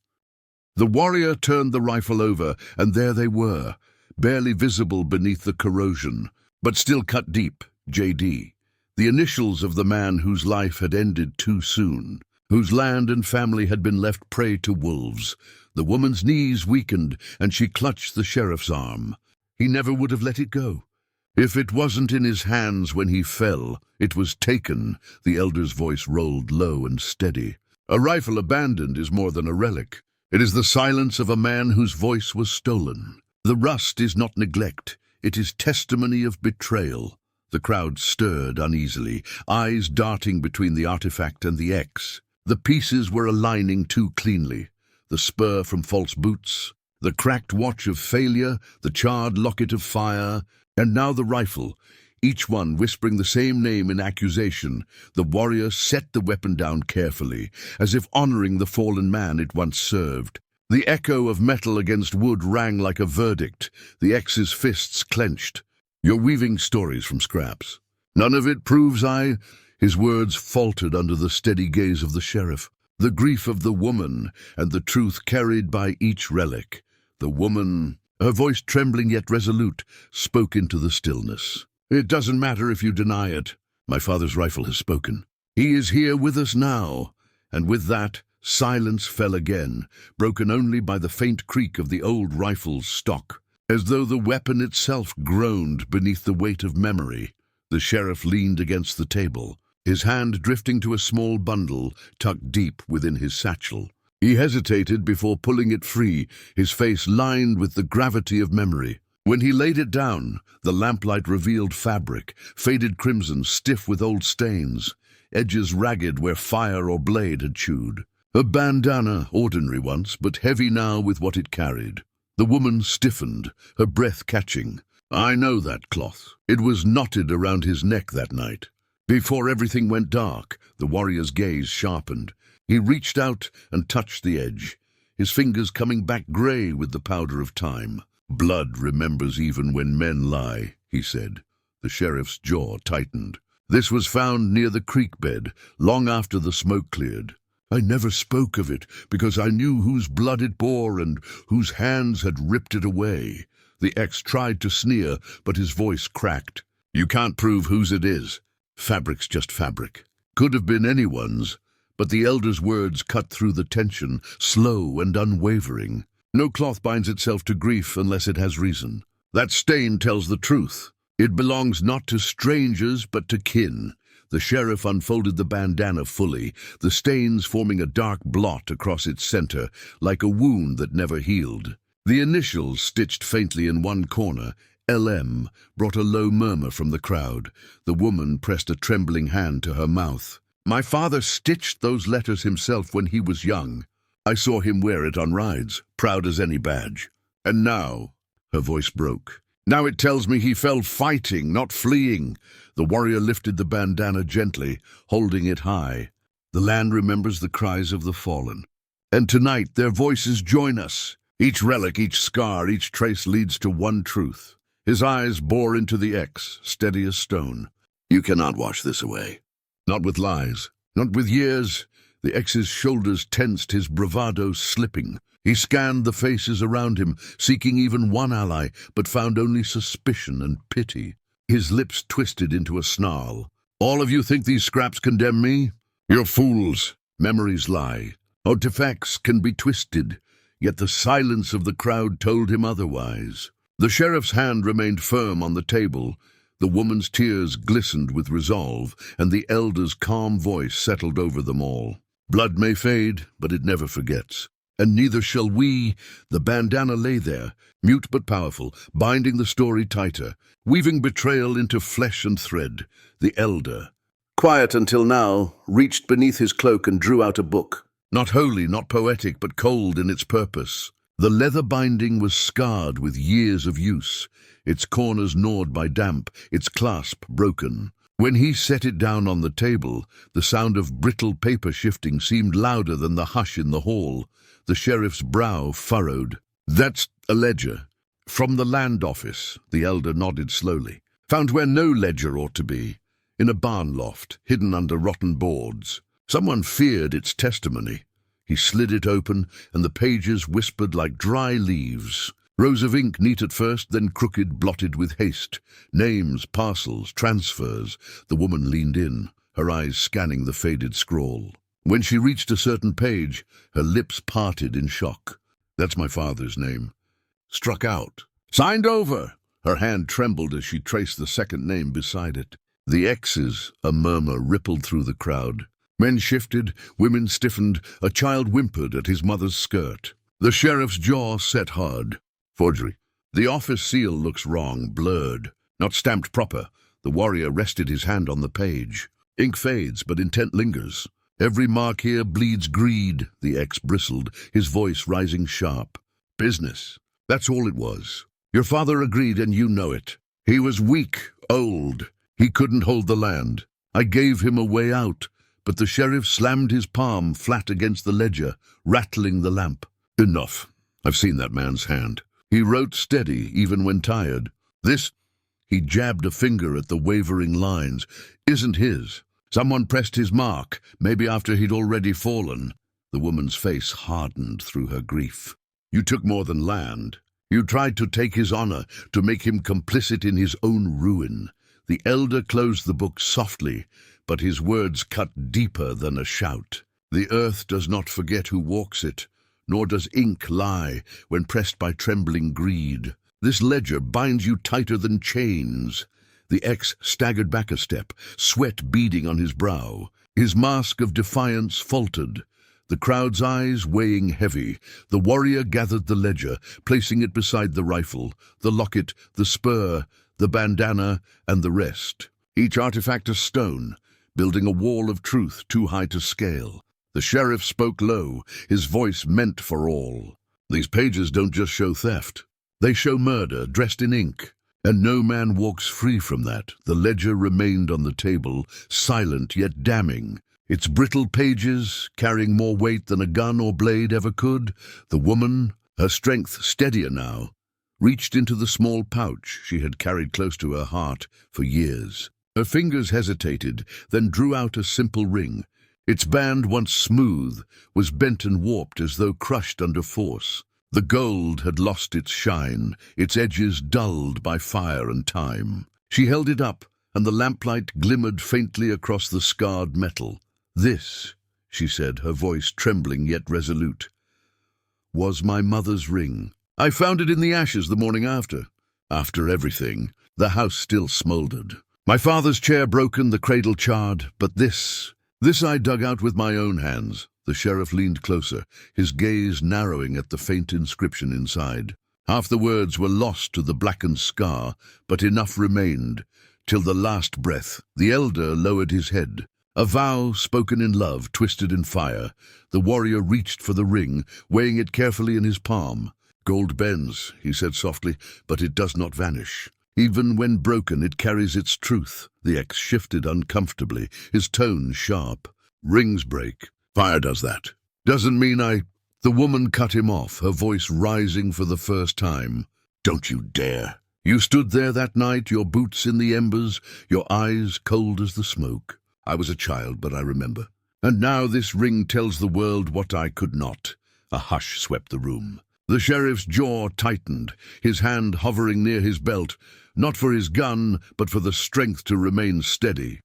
The warrior turned the rifle over, and there they were, barely visible beneath the corrosion, but still cut deep, J.D., the initials of the man whose life had ended too soon, whose land and family had been left prey to wolves. The woman's knees weakened, and she clutched the sheriff's arm. He never would have let it go. If it wasn't in his hands when he fell, it was taken, the elder's voice rolled low and steady. A rifle abandoned is more than a relic. It is the silence of a man whose voice was stolen. The rust is not neglect. It is testimony of betrayal. The crowd stirred uneasily, eyes darting between the artifact and the ex. The pieces were aligning too cleanly. The spur from false boots, the cracked watch of failure, the charred locket of fire, and now the rifle, each one whispering the same name in accusation. The warrior set the weapon down carefully, as if honoring the fallen man it once served. The echo of metal against wood rang like a verdict. The ex's fists clenched. You're weaving stories from scraps. None of it proves I... His words faltered under the steady gaze of the sheriff. The grief of the woman, and the truth carried by each relic. The woman, her voice trembling yet resolute, spoke into the stillness. It doesn't matter if you deny it. My father's rifle has spoken. He is here with us now. And with that, silence fell again, broken only by the faint creak of the old rifle's stock, as though the weapon itself groaned beneath the weight of memory. The sheriff leaned against the table, his hand drifting to a small bundle tucked deep within his satchel. He hesitated before pulling it free, his face lined with the gravity of memory. When he laid it down, the lamplight revealed fabric, faded crimson, stiff with old stains, edges ragged where fire or blade had chewed. A bandana, ordinary once, but heavy now with what it carried. The woman stiffened, her breath catching. I know that cloth. It was knotted around his neck that night. Before everything went dark, the warrior's gaze sharpened. He reached out and touched the edge, his fingers coming back grey with the powder of time. Blood remembers even when men lie, he said. The sheriff's jaw tightened. This was found near the creek bed, long after the smoke cleared. I never spoke of it, because I knew whose blood it bore and whose hands had ripped it away. The ex tried to sneer, but his voice cracked. You can't prove whose it is. Fabric's just fabric. Could have been anyone's, but the elder's words cut through the tension, slow and unwavering. No cloth binds itself to grief unless it has reason. That stain tells the truth. It belongs not to strangers, but to kin. The sheriff unfolded the bandana fully, the stains forming a dark blot across its center, like a wound that never healed. The initials, stitched faintly in one corner, LM, brought a low murmur from the crowd. The woman pressed a trembling hand to her mouth. My father stitched those letters himself when he was young. I saw him wear it on rides, proud as any badge. And now, her voice broke. Now it tells me he fell fighting, not fleeing. The warrior lifted the bandana gently, holding it high. The land remembers the cries of the fallen. And tonight their voices join us. Each relic, each scar, each trace leads to one truth. His eyes bore into the X, steady as stone. You cannot wash this away. Not with lies, not with years. The X's shoulders tensed, his bravado slipping. He scanned the faces around him, seeking even one ally, but found only suspicion and pity. His lips twisted into a snarl. All of you think these scraps condemn me? You're fools. Memories lie. Artifacts can be twisted, yet the silence of the crowd told him otherwise. The sheriff's hand remained firm on the table. The woman's tears glistened with resolve, and the elder's calm voice settled over them all. Blood may fade, but it never forgets. And neither shall we. The bandana lay there, mute but powerful, binding the story tighter, weaving betrayal into flesh and thread. The elder, quiet until now, reached beneath his cloak and drew out a book. Not holy, not poetic, but cold in its purpose. The leather binding was scarred with years of use, its corners gnawed by damp, its clasp broken. When he set it down on the table, the sound of brittle paper shifting seemed louder than the hush in the hall. The sheriff's brow furrowed. That's a ledger. From the land office, the elder nodded slowly. Found where no ledger ought to be. In a barn loft, hidden under rotten boards. Someone feared its testimony. He slid it open, and the pages whispered like dry leaves. Rows of ink, neat at first, then crooked, blotted with haste. Names, parcels, transfers. The woman leaned in, her eyes scanning the faded scrawl. When she reached a certain page, her lips parted in shock. That's my father's name. Struck out. Signed over. Her hand trembled as she traced the second name beside it. The X's, a murmur rippled through the crowd. Men shifted, women stiffened, a child whimpered at his mother's skirt. The sheriff's jaw set hard. Forgery. The office seal looks wrong, blurred, not stamped proper. The warrior rested his hand on the page. Ink fades, but intent lingers. Every mark here bleeds greed, the X bristled, his voice rising sharp. Business. That's all it was. Your father agreed, and you know it. He was weak, old. He couldn't hold the land. I gave him a way out, but the sheriff slammed his palm flat against the ledger, rattling the lamp. Enough. I've seen that man's hand. He wrote steady, even when tired. This, he jabbed a finger at the wavering lines, isn't his. Someone pressed his mark, maybe after he'd already fallen. The woman's face hardened through her grief. You took more than land. You tried to take his honor, to make him complicit in his own ruin. The elder closed the book softly, but his words cut deeper than a shout. The earth does not forget who walks it, nor does ink lie when pressed by trembling greed. This ledger binds you tighter than chains. The X staggered back a step, sweat beading on his brow. His mask of defiance faltered, the crowd's eyes weighing heavy. The warrior gathered the ledger, placing it beside the rifle, the locket, the spur, the bandana, and the rest. Each artifact a stone, building a wall of truth too high to scale. The sheriff spoke low, his voice meant for all. These pages don't just show theft. They show murder, dressed in ink. And no man walks free from that. The ledger remained on the table, silent yet damning. Its brittle pages, carrying more weight than a gun or blade ever could. The woman, her strength steadier now, reached into the small pouch she had carried close to her heart for years. Her fingers hesitated, then drew out a simple ring. Its band, once smooth, was bent and warped as though crushed under force. The gold had lost its shine, its edges dulled by fire and time. She held it up, and the lamplight glimmered faintly across the scarred metal. "This," she said, her voice trembling yet resolute, "was my mother's ring. I found it in the ashes the morning after. After everything, the house still smouldered. My father's chair broken, the cradle charred, but this I dug out with my own hands." The sheriff leaned closer, his gaze narrowing at the faint inscription inside. Half the words were lost to the blackened scar, but enough remained. Till the last breath, the elder lowered his head. A vow spoken in love, twisted in fire. The warrior reached for the ring, weighing it carefully in his palm. "Gold bends," he said softly, "but it does not vanish. Even when broken, it carries its truth." The ex shifted uncomfortably, his tone sharp. "Rings break. Fire does that. Doesn't mean I—" The woman cut him off, her voice rising for the first time. "Don't you dare. You stood there that night, your boots in the embers, your eyes cold as the smoke. I was a child, but I remember. And now this ring tells the world what I could not." A hush swept the room. The sheriff's jaw tightened, his hand hovering near his belt, not for his gun, but for the strength to remain steady.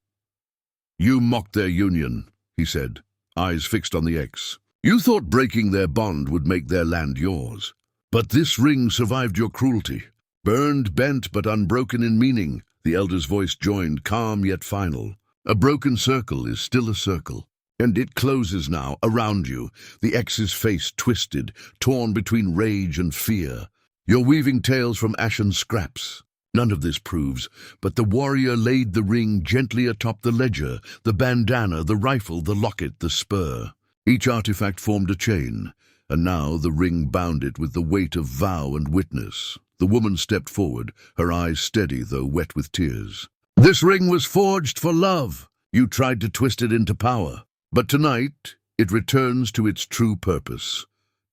"You mocked their union," he said, eyes fixed on the ex. "You thought breaking their bond would make their land yours. But this ring survived your cruelty. Burned, bent, but unbroken in meaning." The elder's voice joined, calm yet final. "A broken circle is still a circle. And it closes now, around you." The ex's face twisted, torn between rage and fear. "You're weaving tales from ashen scraps. None of this proves, but the warrior laid the ring gently atop the ledger, the bandana, the rifle, the locket, the spur. Each artifact formed a chain, and now the ring bound it with the weight of vow and witness." The woman stepped forward, her eyes steady though wet with tears. "This ring was forged for love. You tried to twist it into power. But tonight, it returns to its true purpose.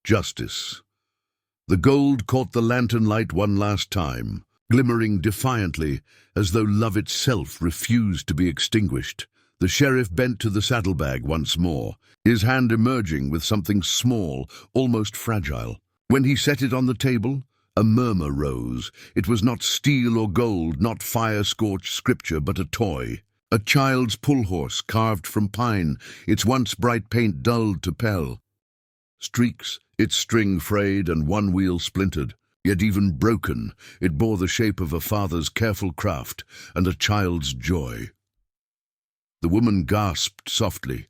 Justice." The gold caught the lantern light one last time, glimmering defiantly, as though love itself refused to be extinguished. The sheriff bent to the saddlebag once more, his hand emerging with something small, almost fragile. When he set it on the table, a murmur rose. It was not steel or gold, not fire-scorched scripture, but a toy. A child's pull-horse carved from pine, its once bright paint dulled to pale. Streaks, its string frayed and one wheel splintered. Yet even broken, it bore the shape of a father's careful craft and a child's joy. The woman gasped softly,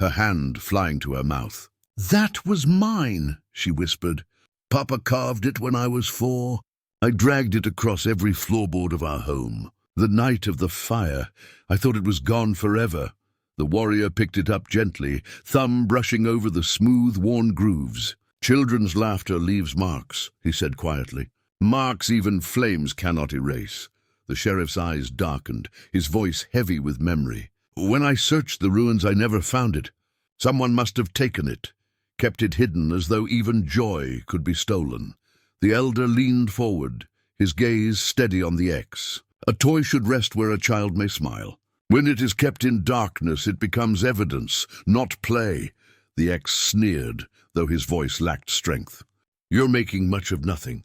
her hand flying to her mouth. "That was mine," she whispered. "Papa carved it when I was 4. I dragged it across every floorboard of our home. The night of the fire, I thought it was gone forever." The warrior picked it up gently, thumb brushing over the smooth, worn grooves. "Children's laughter leaves marks," he said quietly. "Marks even flames cannot erase." The sheriff's eyes darkened, his voice heavy with memory. "When I searched the ruins, I never found it. Someone must have taken it, kept it hidden as though even joy could be stolen." The elder leaned forward, his gaze steady on the ex. "A toy should rest where a child may smile. When it is kept in darkness, it becomes evidence, not play." The ex sneered, though his voice lacked strength. "You're making much of nothing.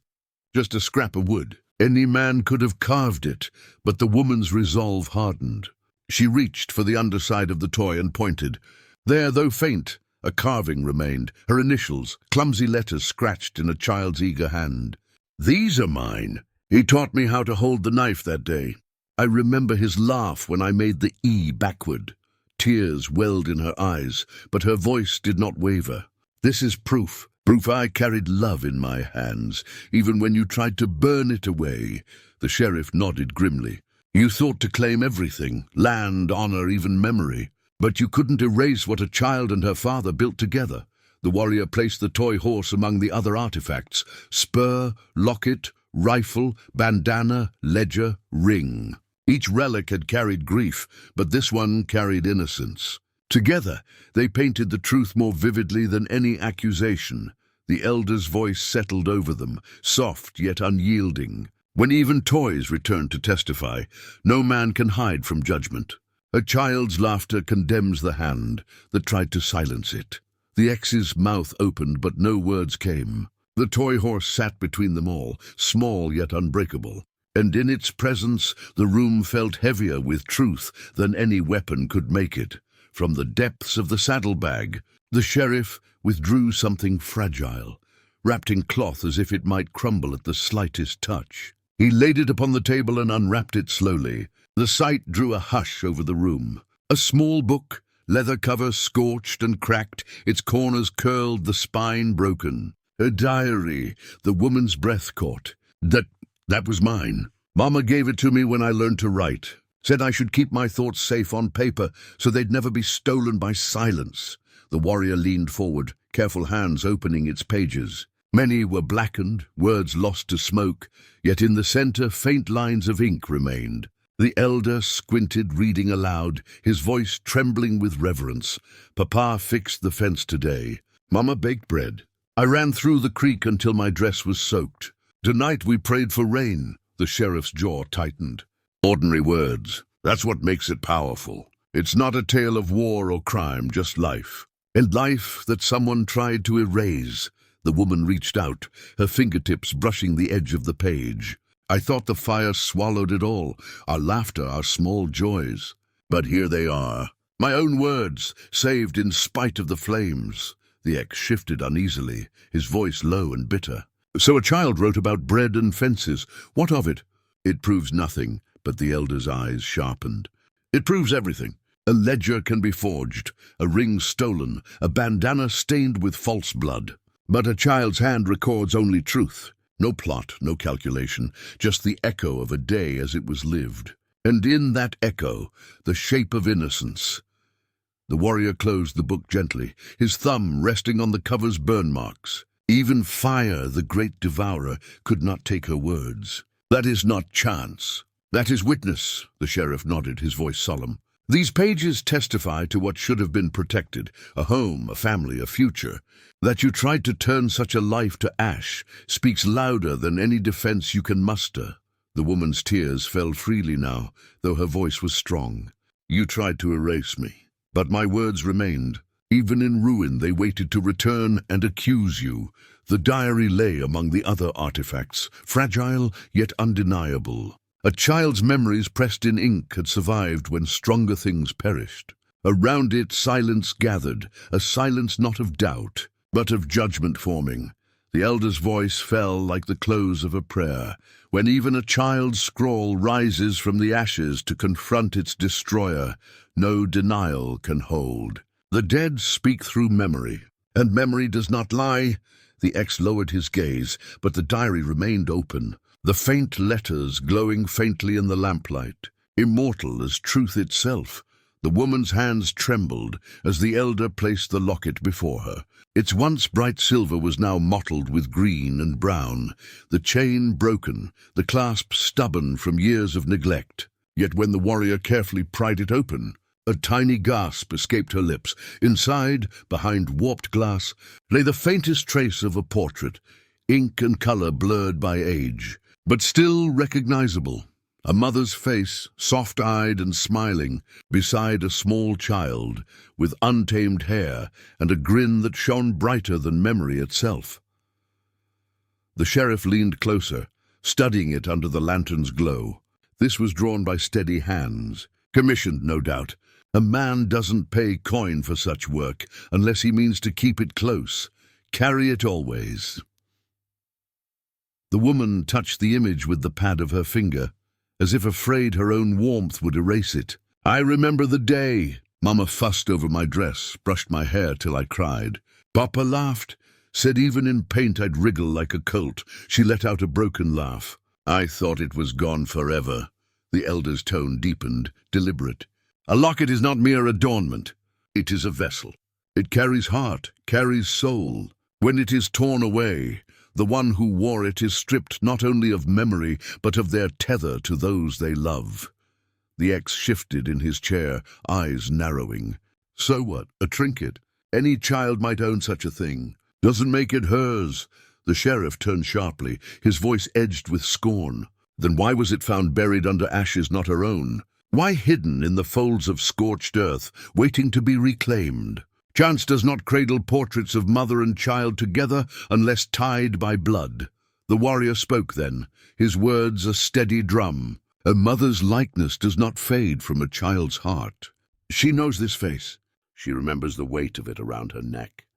Just a scrap of wood. Any man could have carved it," but the woman's resolve hardened. She reached for the underside of the toy and pointed. There, though faint, a carving remained, her initials, clumsy letters scratched in a child's eager hand. "These are mine. He taught me how to hold the knife that day. I remember his laugh when I made the E backward." Tears welled in her eyes, but her voice did not waver. "This is proof I carried love in my hands, even when you tried to burn it away." The sheriff nodded grimly. "You thought to claim everything, land, honor, even memory. But you couldn't erase what a child and her father built together." The warrior placed the toy horse among the other artifacts: spur, locket, rifle, bandana, ledger, ring. Each relic had carried grief, but this one carried innocence. Together, they painted the truth more vividly than any accusation. The elder's voice settled over them, soft yet unyielding. "When even toys return to testify, no man can hide from judgment. A child's laughter condemns the hand that tried to silence it." The ex's mouth opened, but no words came. The toy horse sat between them all, small yet unbreakable. and in its presence the room felt heavier with truth than any weapon could make it. From the depths of the saddlebag, the sheriff withdrew something fragile, wrapped in cloth as if it might crumble at the slightest touch. He laid it upon the table and unwrapped it slowly. The sight drew a hush over the room. A small book, leather cover scorched and cracked, its corners curled, the spine broken. A diary, the woman's breath caught. That was mine. Mama gave it to me when I learned to write. Said I should keep my thoughts safe on paper so they'd never be stolen by silence. The warrior leaned forward, careful hands opening its pages. Many were blackened, words lost to smoke, yet in the center faint lines of ink remained. The elder squinted, reading aloud, his voice trembling with reverence. Papa fixed the fence today. Mama baked bread. I ran through the creek until my dress was soaked. Tonight we prayed for rain. The sheriff's jaw tightened. Ordinary words. That's what makes it powerful. It's not a tale of war or crime, just life. And life that someone tried to erase. The woman reached out, her fingertips brushing the edge of the page. I thought the fire swallowed it all, our laughter, our small joys. But here they are. My own words, saved in spite of the flames. The ex shifted uneasily, his voice low and bitter. So a child wrote about bread and fences. What of it? It proves nothing, but the elder's eyes sharpened. It proves everything. A ledger can be forged, a ring stolen, a bandana stained with false blood. But a child's hand records only truth. No plot, no calculation, just the echo of a day as it was lived. And in that echo, the shape of innocence. The warrior closed the book gently, his thumb resting on the cover's burn marks. Even fire, the great devourer, could not take her words. That is not chance. That is witness, the sheriff nodded, his voice solemn. These pages testify to what should have been protected, a home, a family, a future. That you tried to turn such a life to ash speaks louder than any defense you can muster. The woman's tears fell freely now, though her voice was strong. You tried to erase me, but my words remained. Even in ruin they waited to return and accuse you. The diary lay among the other artifacts, fragile yet undeniable. A child's memories pressed in ink had survived when stronger things perished. Around it silence gathered, a silence not of doubt, but of judgment forming. The elder's voice fell like the close of a prayer, when even a child's scrawl rises from the ashes to confront its destroyer. No denial can hold. The dead speak through memory, and memory does not lie. The ex lowered his gaze, but the diary remained open, the faint letters glowing faintly in the lamplight, immortal as truth itself. The woman's hands trembled as the elder placed the locket before her. Its once bright silver was now mottled with green and brown, the chain broken, the clasp stubborn from years of neglect. Yet when the warrior carefully pried it open, a tiny gasp escaped her lips. Inside, behind warped glass, lay the faintest trace of a portrait, ink and color blurred by age, but still recognizable. A mother's face, soft-eyed and smiling, beside a small child, with untamed hair and a grin that shone brighter than memory itself. The sheriff leaned closer, studying it under the lantern's glow. This was drawn by steady hands, commissioned, no doubt. A man doesn't pay coin for such work unless he means to keep it close, carry it always. The woman touched the image with the pad of her finger, as if afraid her own warmth would erase it. I remember the day. Mama fussed over my dress, brushed my hair till I cried. Papa laughed, said even in paint I'd wriggle like a colt. She let out a broken laugh. I thought it was gone forever. The elder's tone deepened, deliberate. A locket is not mere adornment. It is a vessel. It carries heart, carries soul. When it is torn away, the one who wore it is stripped not only of memory, but of their tether to those they love. The ex shifted in his chair, eyes narrowing. So what? A trinket? Any child might own such a thing. Doesn't make it hers. The sheriff turned sharply, his voice edged with scorn. Then why was it found buried under ashes not her own? Why hidden in the folds of scorched earth, waiting to be reclaimed? Chance does not cradle portraits of mother and child together unless tied by blood. The warrior spoke then, his words a steady drum. A mother's likeness does not fade from a child's heart. She knows this face. She remembers the weight of it around her neck.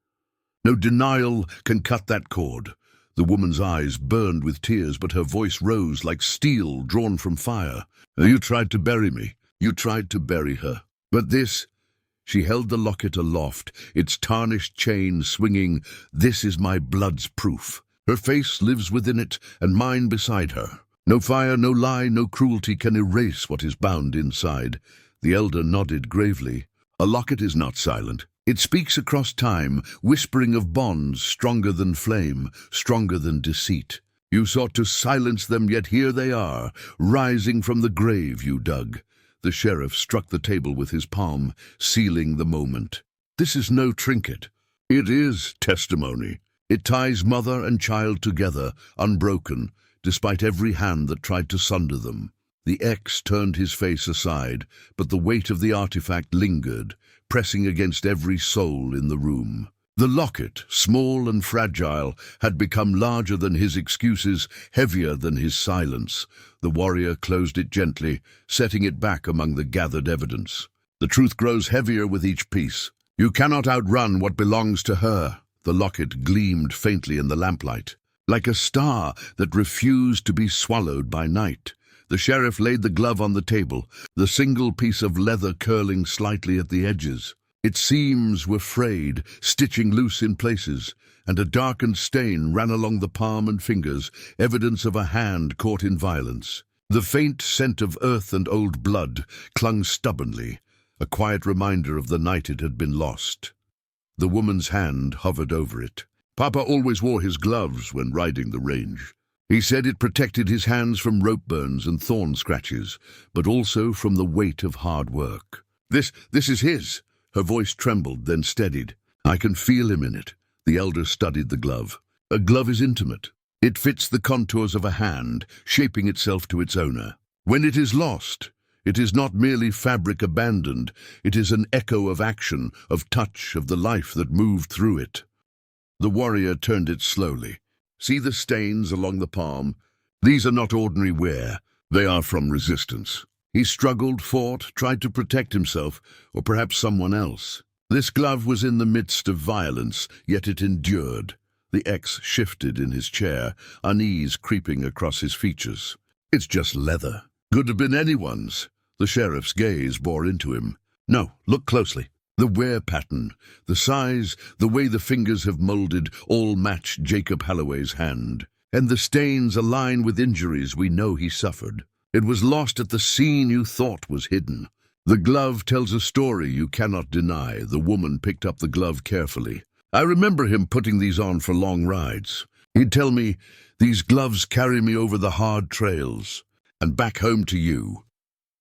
No denial can cut that cord. The woman's eyes burned with tears, but her voice rose like steel drawn from fire. You tried to bury me. You tried to bury her. But this... She held the locket aloft, its tarnished chain swinging. This is my blood's proof. Her face lives within it, and mine beside her. No fire, no lie, no cruelty can erase what is bound inside. The elder nodded gravely. A locket is not silent. It speaks across time, whispering of bonds stronger than flame, stronger than deceit. You sought to silence them, yet here they are, rising from the grave you dug. The sheriff struck the table with his palm, sealing the moment. This is no trinket. It is testimony. It ties mother and child together, unbroken, despite every hand that tried to sunder them. The ex turned his face aside, but the weight of the artifact lingered, pressing against every soul in the room. The locket, small and fragile, had become larger than his excuses, heavier than his silence. The warrior closed it gently, setting it back among the gathered evidence. The truth grows heavier with each piece. You cannot outrun what belongs to her. The locket gleamed faintly in the lamplight, like a star that refused to be swallowed by night. The sheriff laid the glove on the table, the single piece of leather curling slightly at the edges. Its seams were frayed, stitching loose in places, and a darkened stain ran along the palm and fingers, evidence of a hand caught in violence. The faint scent of earth and old blood clung stubbornly, a quiet reminder of the night it had been lost. The woman's hand hovered over it. Papa always wore his gloves when riding the range. He said it protected his hands from rope burns and thorn scratches, but also from the weight of hard work. This is his. Her voice trembled, then steadied. I can feel him in it. The elder studied the glove. A glove is intimate. It fits the contours of a hand, shaping itself to its owner. When it is lost, it is not merely fabric abandoned. It is an echo of action, of touch, of the life that moved through it. The warrior turned it slowly. See the stains along the palm? These are not ordinary wear. They are from resistance. He struggled, fought, tried to protect himself, or perhaps someone else. This glove was in the midst of violence, yet it endured. The ex shifted in his chair, unease creeping across his features. It's just leather. Could have been anyone's. The sheriff's gaze bore into him. No, look closely. The wear pattern, the size, the way the fingers have molded, all match Jacob Halloway's hand. And the stains align with injuries we know he suffered. It was lost at the scene you thought was hidden. The glove tells a story you cannot deny. The woman picked up the glove carefully. I remember him putting these on for long rides. He'd tell me, these gloves carry me over the hard trails and back home to you.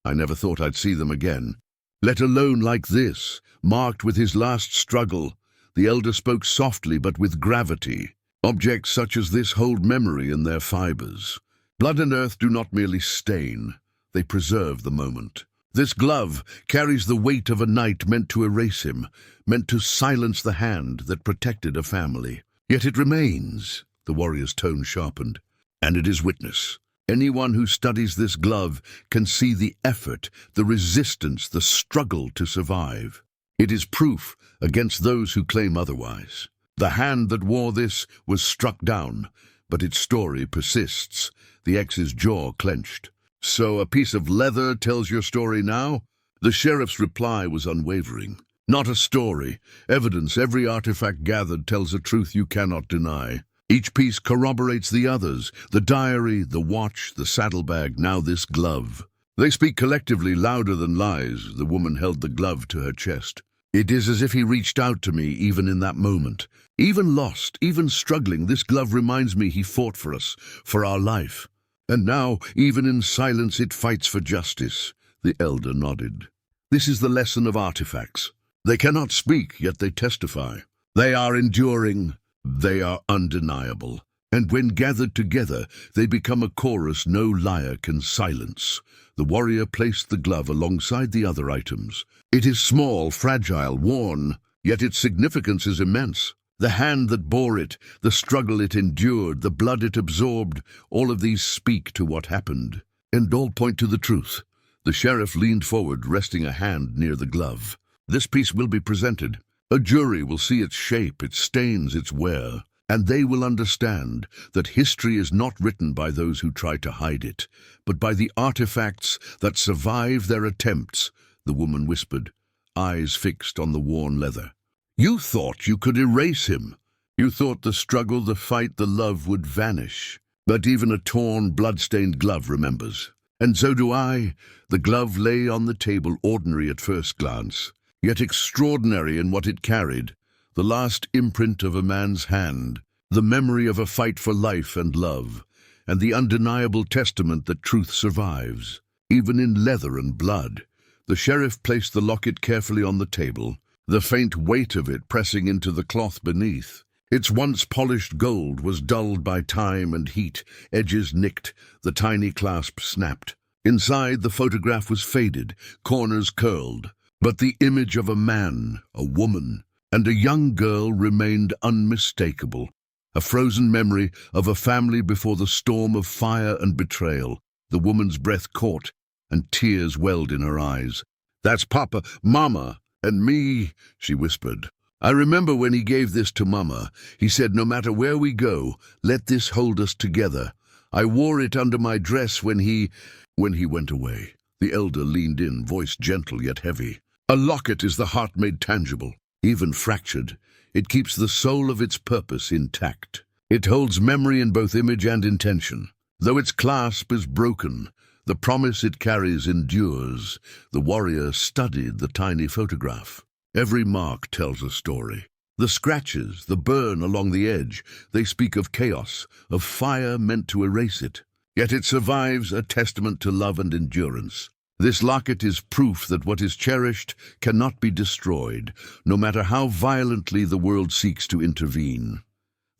I never thought I'd see them again, let alone like this, marked with his last struggle. The elder spoke softly but with gravity. Objects such as this hold memory in their fibers. Blood and earth do not merely stain, they preserve the moment. This glove carries the weight of a night meant to erase him, meant to silence the hand that protected a family. Yet it remains, the warrior's tone sharpened, and it is witness. Anyone who studies this glove can see the effort, the resistance, the struggle to survive. It is proof against those who claim otherwise. The hand that wore this was struck down, but its story persists. The ex's jaw clenched. So a piece of leather tells your story now? The sheriff's reply was unwavering. Not a story. Evidence every artifact gathered tells a truth you cannot deny. Each piece corroborates the others. The diary, the watch, the saddlebag, now this glove. They speak collectively louder than lies. The woman held the glove to her chest. It is as if he reached out to me even in that moment. Even lost, even struggling, this glove reminds me he fought for us, for our life. And now, even in silence, it fights for justice. The elder nodded. This is the lesson of artifacts. They cannot speak, yet they testify. They are enduring. They are undeniable. And when gathered together, they become a chorus no liar can silence. The warrior placed the glove alongside the other items. It is small, fragile, worn, yet its significance is immense. The hand that bore it, the struggle it endured, the blood it absorbed, all of these speak to what happened, and all point to the truth. The sheriff leaned forward, resting a hand near the glove. This piece will be presented. A jury will see its shape, its stains, its wear, and they will understand that history is not written by those who try to hide it, but by the artifacts that survive their attempts, the woman whispered, eyes fixed on the worn leather. You thought you could erase him. You thought the struggle, the fight, the love would vanish. But even a torn, blood-stained glove remembers. And so do I. The glove lay on the table, ordinary at first glance, yet extraordinary in what it carried. The last imprint of a man's hand, the memory of a fight for life and love, and the undeniable testament that truth survives, even in leather and blood. The sheriff placed the locket carefully on the table, the faint weight of it pressing into the cloth beneath. Its once polished gold was dulled by time and heat, edges nicked, the tiny clasp snapped. Inside, the photograph was faded, corners curled, but the image of a man, a woman, and a young girl remained unmistakable, a frozen memory of a family before the storm of fire and betrayal. The woman's breath caught, and tears welled in her eyes. "That's Papa, Mama, and me," she whispered. "I remember when he gave this to Mama. He said, no matter where we go, let this hold us together. I wore it under my dress when he went away." The elder leaned in, voice gentle yet heavy. "A locket is the heart made tangible, even fractured. It keeps the soul of its purpose intact. It holds memory in both image and intention. Though its clasp is broken, the promise it carries endures." The warrior studied the tiny photograph. Every mark tells a story. The scratches, the burn along the edge, they speak of chaos, of fire meant to erase it. Yet it survives, a testament to love and endurance. This locket is proof that what is cherished cannot be destroyed, no matter how violently the world seeks to intervene.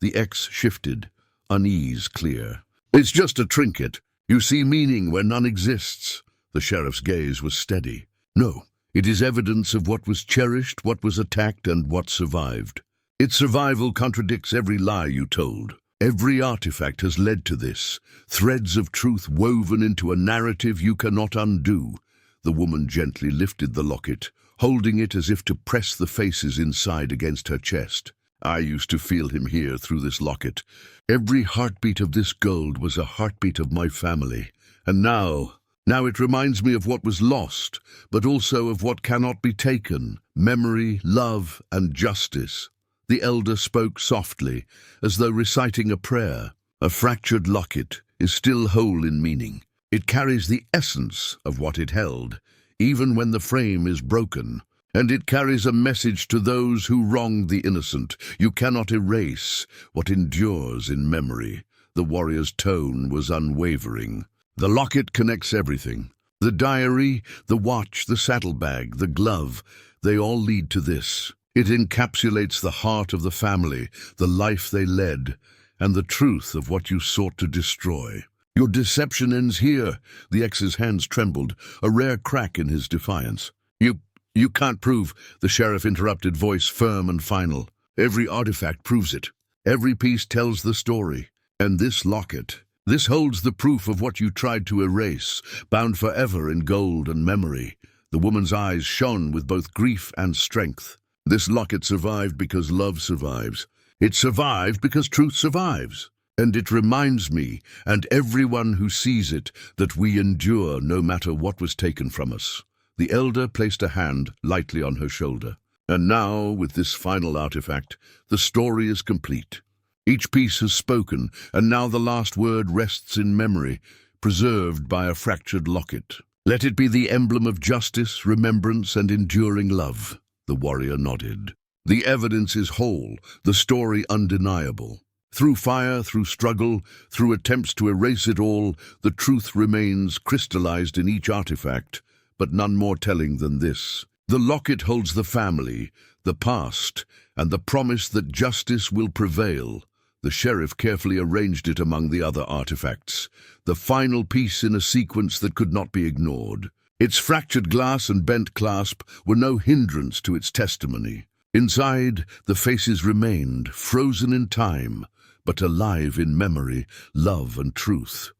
The X shifted, unease clear. "It's just a trinket. You see meaning where none exists." The sheriff's gaze was steady. "No. It is evidence of what was cherished, what was attacked, and what survived. Its survival contradicts every lie you told. Every artifact has led to this, threads of truth woven into a narrative you cannot undo." The woman gently lifted the locket, holding it as if to press the faces inside against her chest. "I used to feel him here through this locket. Every heartbeat of this gold was a heartbeat of my family. And now it reminds me of what was lost, but also of what cannot be taken, memory, love, and justice." The elder spoke softly, as though reciting a prayer. "A fractured locket is still whole in meaning. It carries the essence of what it held, even when the frame is broken. And it carries a message to those who wronged the innocent. You cannot erase what endures in memory." The warrior's tone was unwavering. "The locket connects everything. The diary, the watch, the saddlebag, the glove, they all lead to this. It encapsulates the heart of the family, the life they led, and the truth of what you sought to destroy. Your deception ends here." The X's hands trembled, a rare crack in his defiance. You can't prove," the sheriff interrupted, voice firm and final. "Every artifact proves it. Every piece tells the story. And this locket, this holds the proof of what you tried to erase, bound forever in gold and memory." The woman's eyes shone with both grief and strength. "This locket survived because love survives. It survived because truth survives. And it reminds me, and everyone who sees it, that we endure no matter what was taken from us." The elder placed a hand lightly on her shoulder. "And now, with this final artifact, the story is complete. Each piece has spoken, and now the last word rests in memory, preserved by a fractured locket. Let it be the emblem of justice, remembrance, and enduring love." The warrior nodded. "The evidence is whole, the story undeniable. Through fire, through struggle, through attempts to erase it all, the truth remains crystallized in each artifact, but none more telling than this. The locket holds the family, the past, and the promise that justice will prevail." The sheriff carefully arranged it among the other artifacts, the final piece in a sequence that could not be ignored. Its fractured glass and bent clasp were no hindrance to its testimony. Inside, the faces remained, frozen in time, but alive in memory, love, and truth.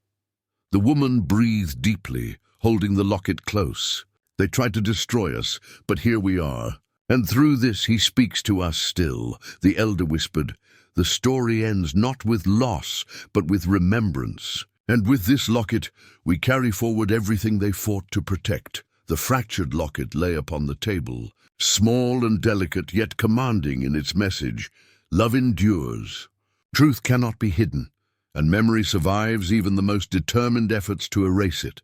The woman breathed deeply, holding the locket close. They tried to destroy us, but here we are. And through this he speaks to us still, the elder whispered. The story ends not with loss, but with remembrance. And with this locket, we carry forward everything they fought to protect. The fractured locket lay upon the table, small and delicate, yet commanding in its message. Love endures. Truth cannot be hidden, and memory survives even the most determined efforts to erase it.